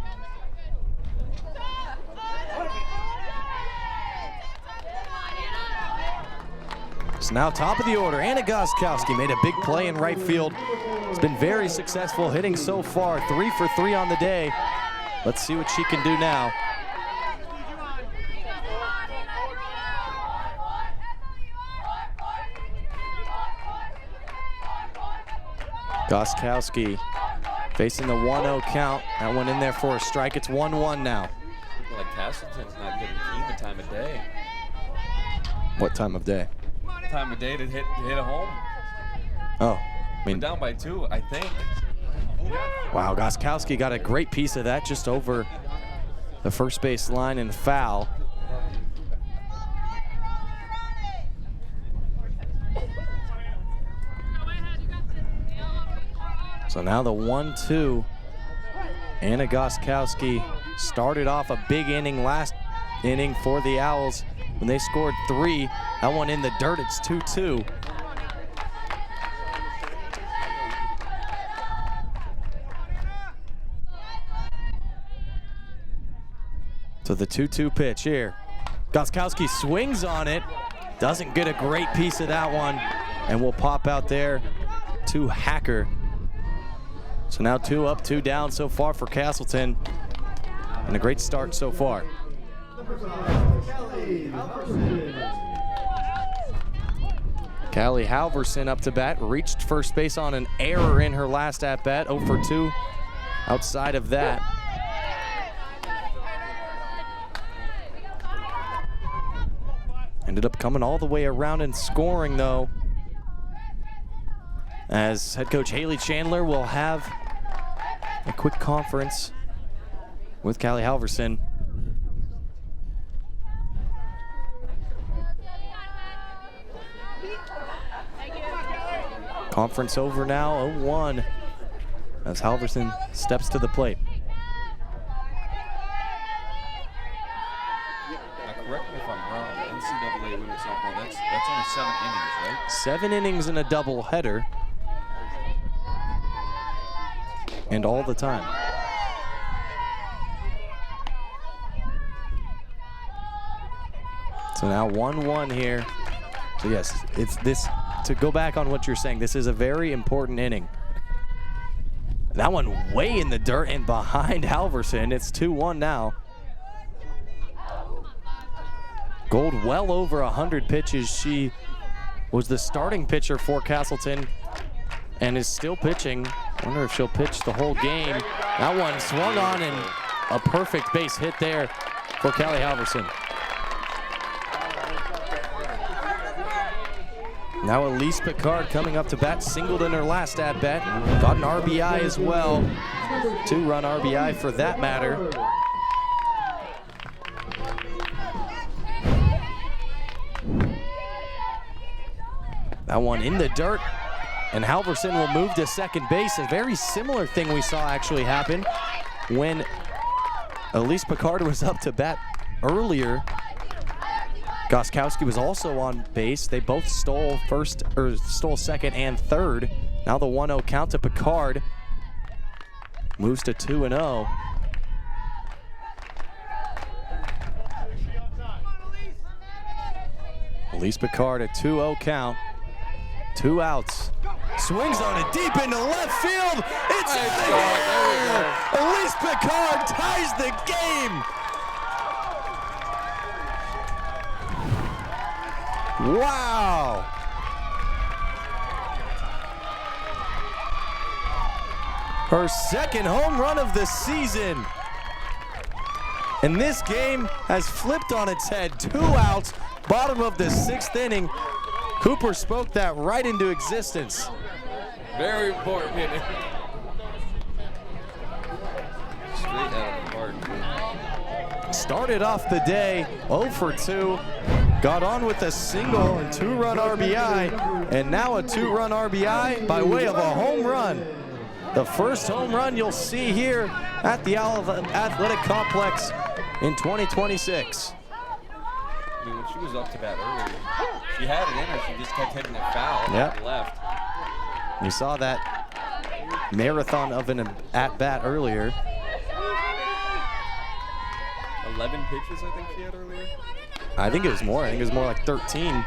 So now top of the order, Anna Goskowski made a big play in right field. Has been very successful hitting so far, 3 for 3 on the day. Let's see what she can do now. Goskowski facing the 1-0 count. That one in there for a strike. It's 1-1 now. People like Castleton's not giving Keene the time of day. What time of day? Time of day to hit a home. Oh, I mean, we're down by 2, I think. Wow, Goskowski got a great piece of that just over the first base line and foul. So now the 1-2. Anna Goskowski started off a big inning last inning for the Owls when they scored 3. That one in the dirt, it's 2-2. So the 2-2 pitch here. Goskowski swings on it, doesn't get a great piece of that one, and will pop out there to Hacker. So now 2 up, 2 down so far for Castleton, and a great start so far. Callie Halverson up to bat, reached first base on an error in her last at-bat, 0 for 2 outside of that. Ended up coming all the way around and scoring, though, as head coach Haley Chandler will have a quick conference with Callie Halverson. Conference over now, 0-1, as Halverson steps to the plate. Now, correct me if I'm wrong, NCAA women's softball, that's only 7 innings, right? 7 innings in a doubleheader. And all the time. So now 1-1 here. So yes, it's this, to go back on what you're saying, this is a very important inning. That one way in the dirt and behind Halverson. It's 2-1 now. Gold well over 100 pitches. She was the starting pitcher for Castleton and is still pitching. I wonder if she'll pitch the whole game. That one swung on and a perfect base hit there for Callie Halverson. Now Elise Picard coming up to bat, singled in her last at-bat. Got an RBI as well. 2-run RBI for that matter. That one in the dirt, and Halverson will move to second base. A very similar thing we saw actually happen when Elise Picard was up to bat earlier. Goskowski was also on base. They both stole second and third. Now the 1-0 count to Picard. Moves to 2-0. Elise Picard, a 2-0 count. 2 outs. Swings on it deep into left field. It's in there. Elise Picard ties the game. Wow. Her second home run of the season. And this game has flipped on its head. 2 outs, bottom of the 6th inning. Cooper spoke that right into existence. Very important inning. Straight out of the park. Started off the day 0 for 2. Got on with a single and 2-run RBI, and now a 2-run RBI by way of a home run. The first home run you'll see here at the Athletic Complex in 2026. I mean, when she was up to bat earlier, she had it in her. She just kept hitting it foul to the left. You saw that marathon of an at-bat earlier. 11 pitches, I think she had earlier. I think it was more. I think it was more like 13.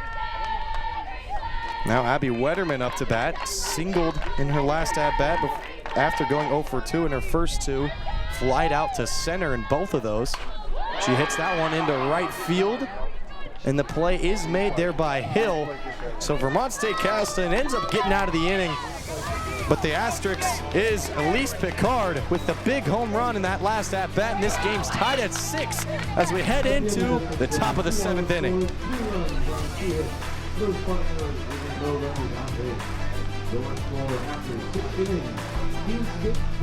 Now Abby Wetterman up to bat, singled in her last at-bat after going 0 for 2 in her first 2. Flied out to center in both of those. She hits that one into right field, and the play is made there by Hill. So Vermont State Castleton ends up getting out of the inning, but the asterisk is Elise Picard with the big home run in that last at-bat, and this game's tied at 6 as we head into the top of the 7th inning.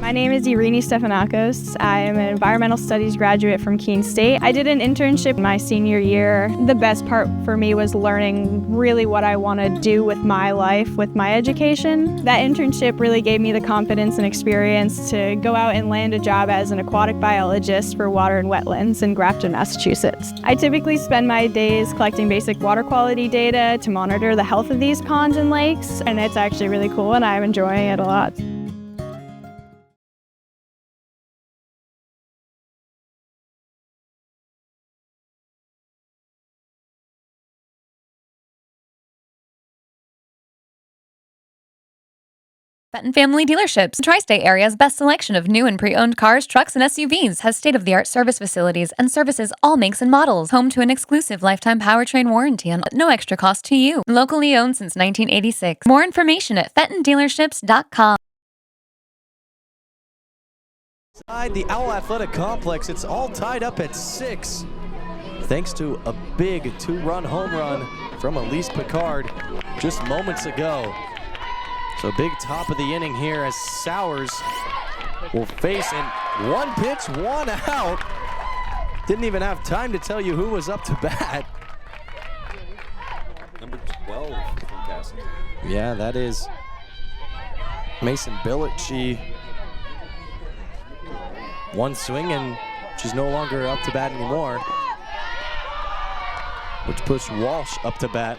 My name is Irene Stefanakos. I am an environmental studies graduate from Keene State. I did an internship my senior year. The best part for me was learning really what I want to do with my life, with my education. That internship really gave me the confidence and experience to go out and land a job as an aquatic biologist for water and wetlands in Grafton, Massachusetts. I typically spend my days collecting basic water quality data to monitor the health of these ponds and lakes, and it's actually really cool and I'm enjoying it a lot. Fenton Family Dealerships, Tri-State area's best selection of new and pre-owned cars, trucks, and SUVs, has state-of-the-art service facilities and services all makes and models. Home to an exclusive lifetime powertrain warranty at no extra cost to you. Locally owned since 1986. More information at fentondealerships.com. Inside the Owl Athletic Complex, it's all tied up at 6. Thanks to a big 2-run home run from Elise Picard just moments ago. So big top of the inning here as Sowers will face, and 1 pitch, 1 out. Didn't even have time to tell you who was up to bat. Number 12 from Castleton. Yeah, that is Mason Billett. She one swing and she's no longer up to bat anymore, which puts Walsh up to bat.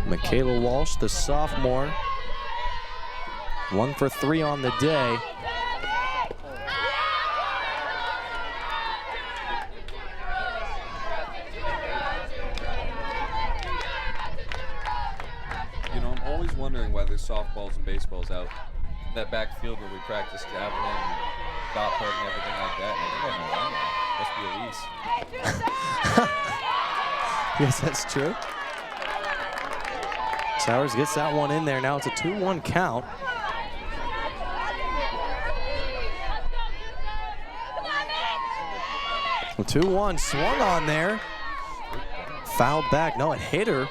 Michaela Walsh, the sophomore, 1 for 3 on the day. wondering why there's softballs and baseballs out. That backfield where we practice javelin and dot put and everything like that. I think I know why. Must be Elise. Yes, that's true. Sowers gets that one in there. Now it's a 2-1 count. Well, 2-1 swung on there. Fouled back. No, it hit her.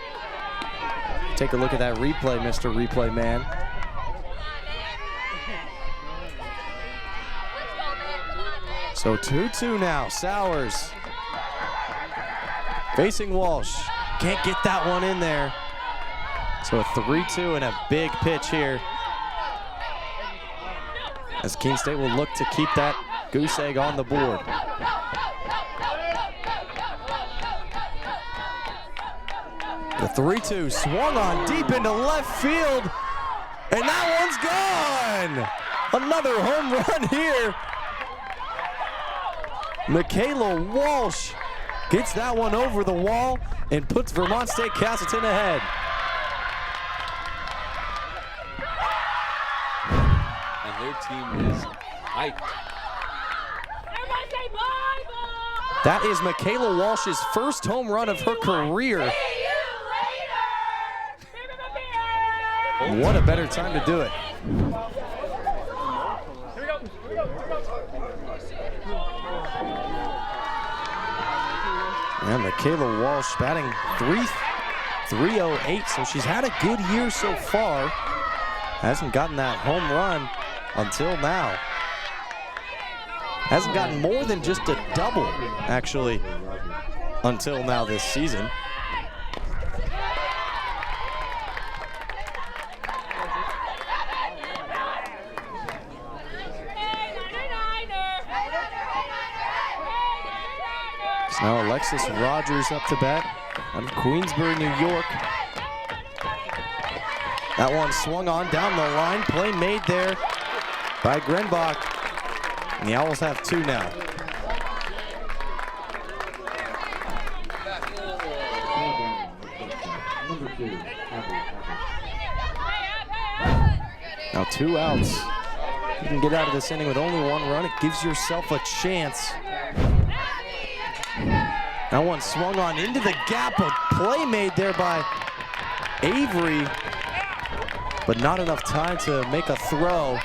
Take a look at that replay, Mr. Replay Man. So 2-2 now. Sowers facing Walsh. Can't get that one in there. So a 3-2 and a big pitch here. As Keene State will look to keep that goose egg on the board. The 3-2 swung on deep into left field, and that one's gone! Another home run here. Michaela Walsh gets that one over the wall and puts Vermont State Castleton ahead. And their team is hyped. That is Michaela Walsh's first home run of her career. What a better time to do it. And Michaela Walsh batting .308, so she's had a good year so far. Hasn't gotten that home run until now. Hasn't gotten more than just a double, actually, until now this season. So now Alexis Rogers up to bat out of Queensbury, New York. That one swung on down the line. Play made there by Grenbach. And the Owls have two now. Now 2 outs. You can get out of this inning with only 1 run. It gives yourself a chance. That one swung on into the gap. A play made there by Avery, but not enough time to make a throw.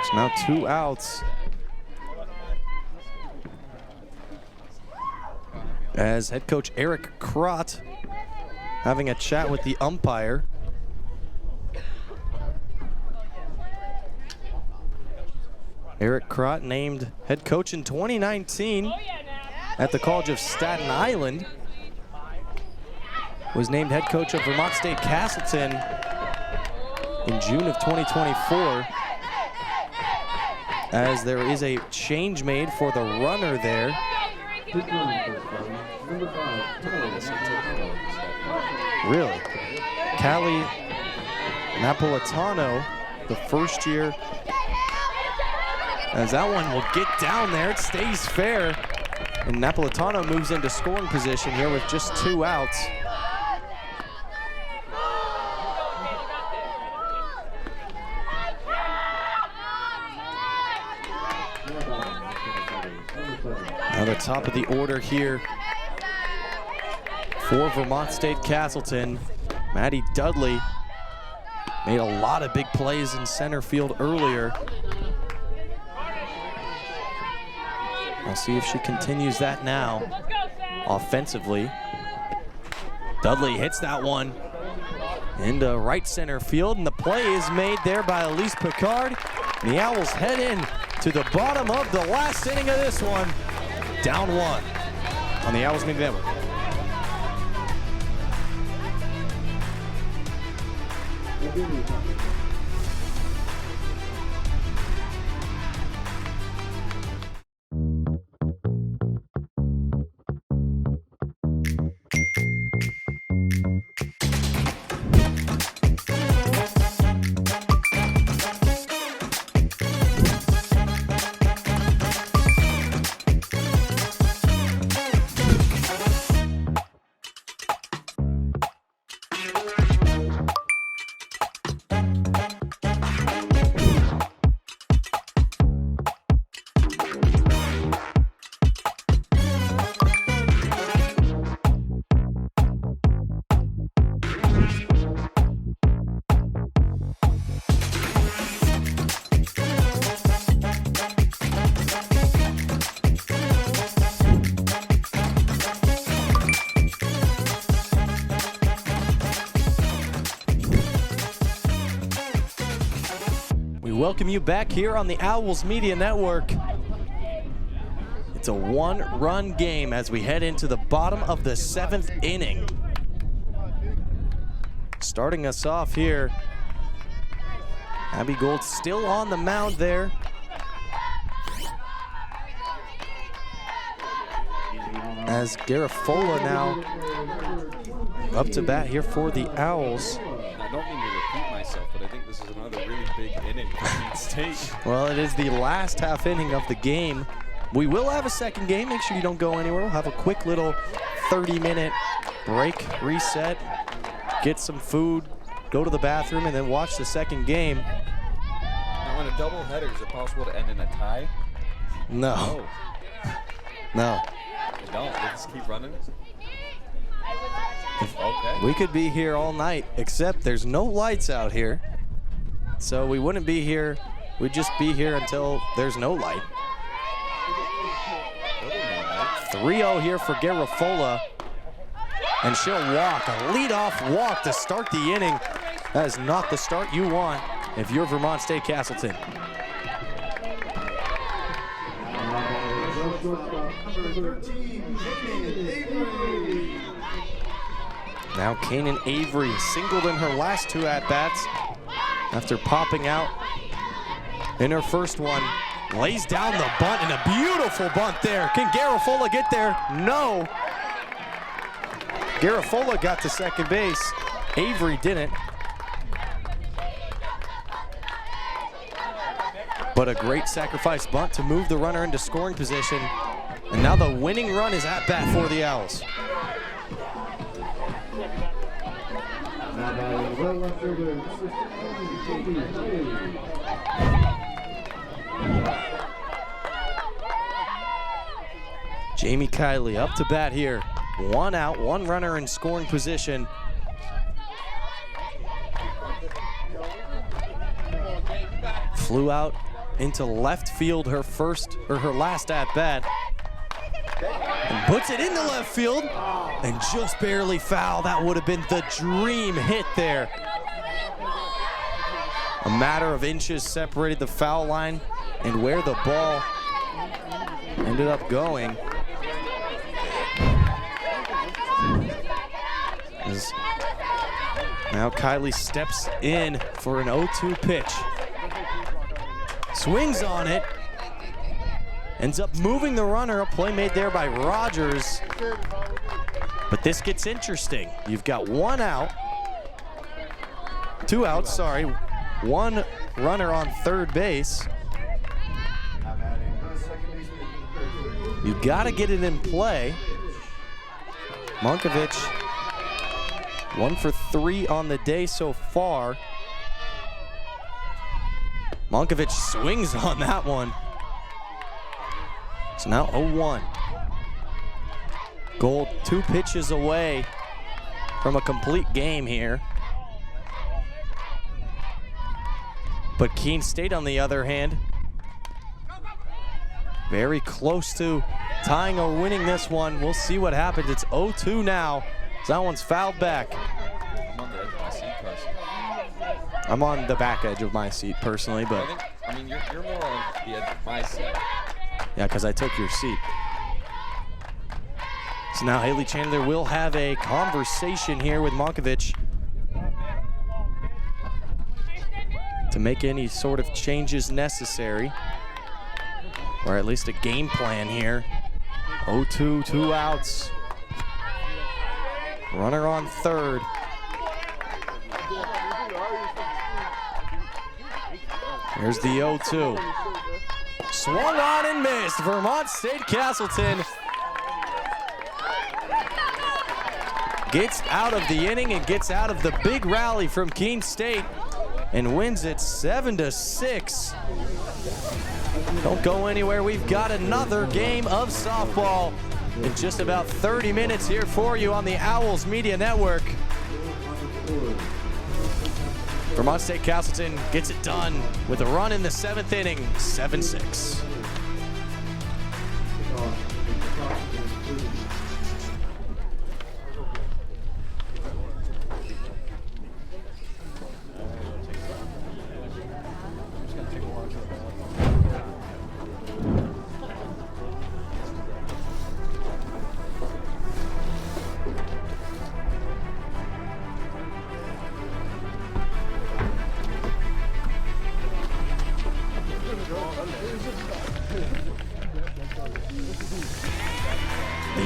So now 2 outs. As head coach Eric Krott having a chat with the umpire. Eric Krott, named head coach in 2019 at the College of Staten Island, was named head coach of Vermont State Castleton in June of 2024. As there is a change made for the runner there. Really? Callie Napolitano, the first year. As that one will get down there, it stays fair. And Napolitano moves into scoring position here with just 2 outs. Now the top of the order here for Vermont State Castleton. Maddie Dudley made a lot of big plays in center field earlier. We'll see if she continues that now offensively. Dudley hits that one into right center field, and the play is made there by Elise Picard. And the Owls head in to the bottom of the last inning of this one. Down 1 on the Owls Media Network. welcome you back here on the Owls Media Network. It's a one-run game as we head into the bottom of the 7th inning. Starting us off here, Abby Gold still on the mound there. As Garafola now up to bat here for the Owls. I don't mean to repeat myself, but I think this is another really big inning for Keene State. Well, it is the last half inning of the game. We will have a second game. Make sure you don't go anywhere. We'll have a quick little 30-minute break, reset, get some food, go to the bathroom, and then watch the second game. Now, in a doubleheader, is it possible to end in a tie? No. No. They don't. They just keep running. Okay. We could be here all night, except there's no lights out here. So we wouldn't be here. We'd just be here until there's no light. 3-0 here for Garafola. And she'll walk, a leadoff walk to start the inning. That is not the start you want if you're Vermont State Castleton. Now Keene Avery singled in her last 2 at-bats after popping out in her first one. Lays down the bunt, and a beautiful bunt there. Can Garafola get there? No. Garafola got to second base. Avery didn't. But a great sacrifice bunt to move the runner into scoring position. And now the winning run is at bat for the Owls. Jamie Kiley up to bat here. 1 out, 1 runner in scoring position. Flew out into left field her last at bat. And puts it into left field and just barely foul. That would have been the dream hit there. A matter of inches separated the foul line and where the ball ended up going. As now Kiley steps in for an 0-2 pitch. Swings on it. Ends up moving the runner. A play made there by Rogers. But this gets interesting. You've got 1 out. 2 outs, sorry. 1 runner on third base. You've got to get it in play. Monkovic, 1 for 3 on the day so far. Monkovic swings on that one. It's now 0-1. Gold 2 pitches away from a complete game here. But Keene State, on the other hand, very close to tying or winning this one. We'll see what happens. It's 0-2 now. So that one's fouled back. I'm on the edge of my seat, Carson. I'm on the back edge of my seat personally, but I mean, you're more on the edge of my seat. yeah, because I took your seat. So now Haley Chandler will have a conversation here with Monkovic to make any sort of changes necessary, or at least a game plan here. 0-2, 2 outs. Runner on third. Here's the 0-2. Swung on and missed. Vermont State Castleton gets out of the inning and gets out of the big rally from Keene State and wins it 7-6. Don't go anywhere. We've got another game of softball in just about 30 minutes here for you on the Owls Media Network. Vermont State Castleton gets it done with a run in the 7th inning, 7-6.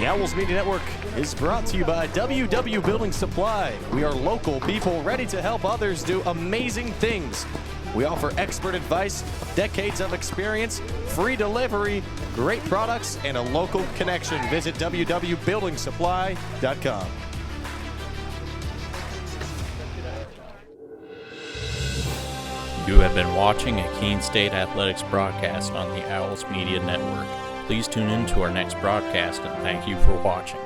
The Owls Media Network is brought to you by WW Building Supply. We are local people ready to help others do amazing things. We offer expert advice, decades of experience, free delivery, great products, and a local connection. Visit www.buildingsupply.com. You have been watching a Keene State Athletics broadcast on the Owls Media Network. Please tune in to our next broadcast, and thank you for watching.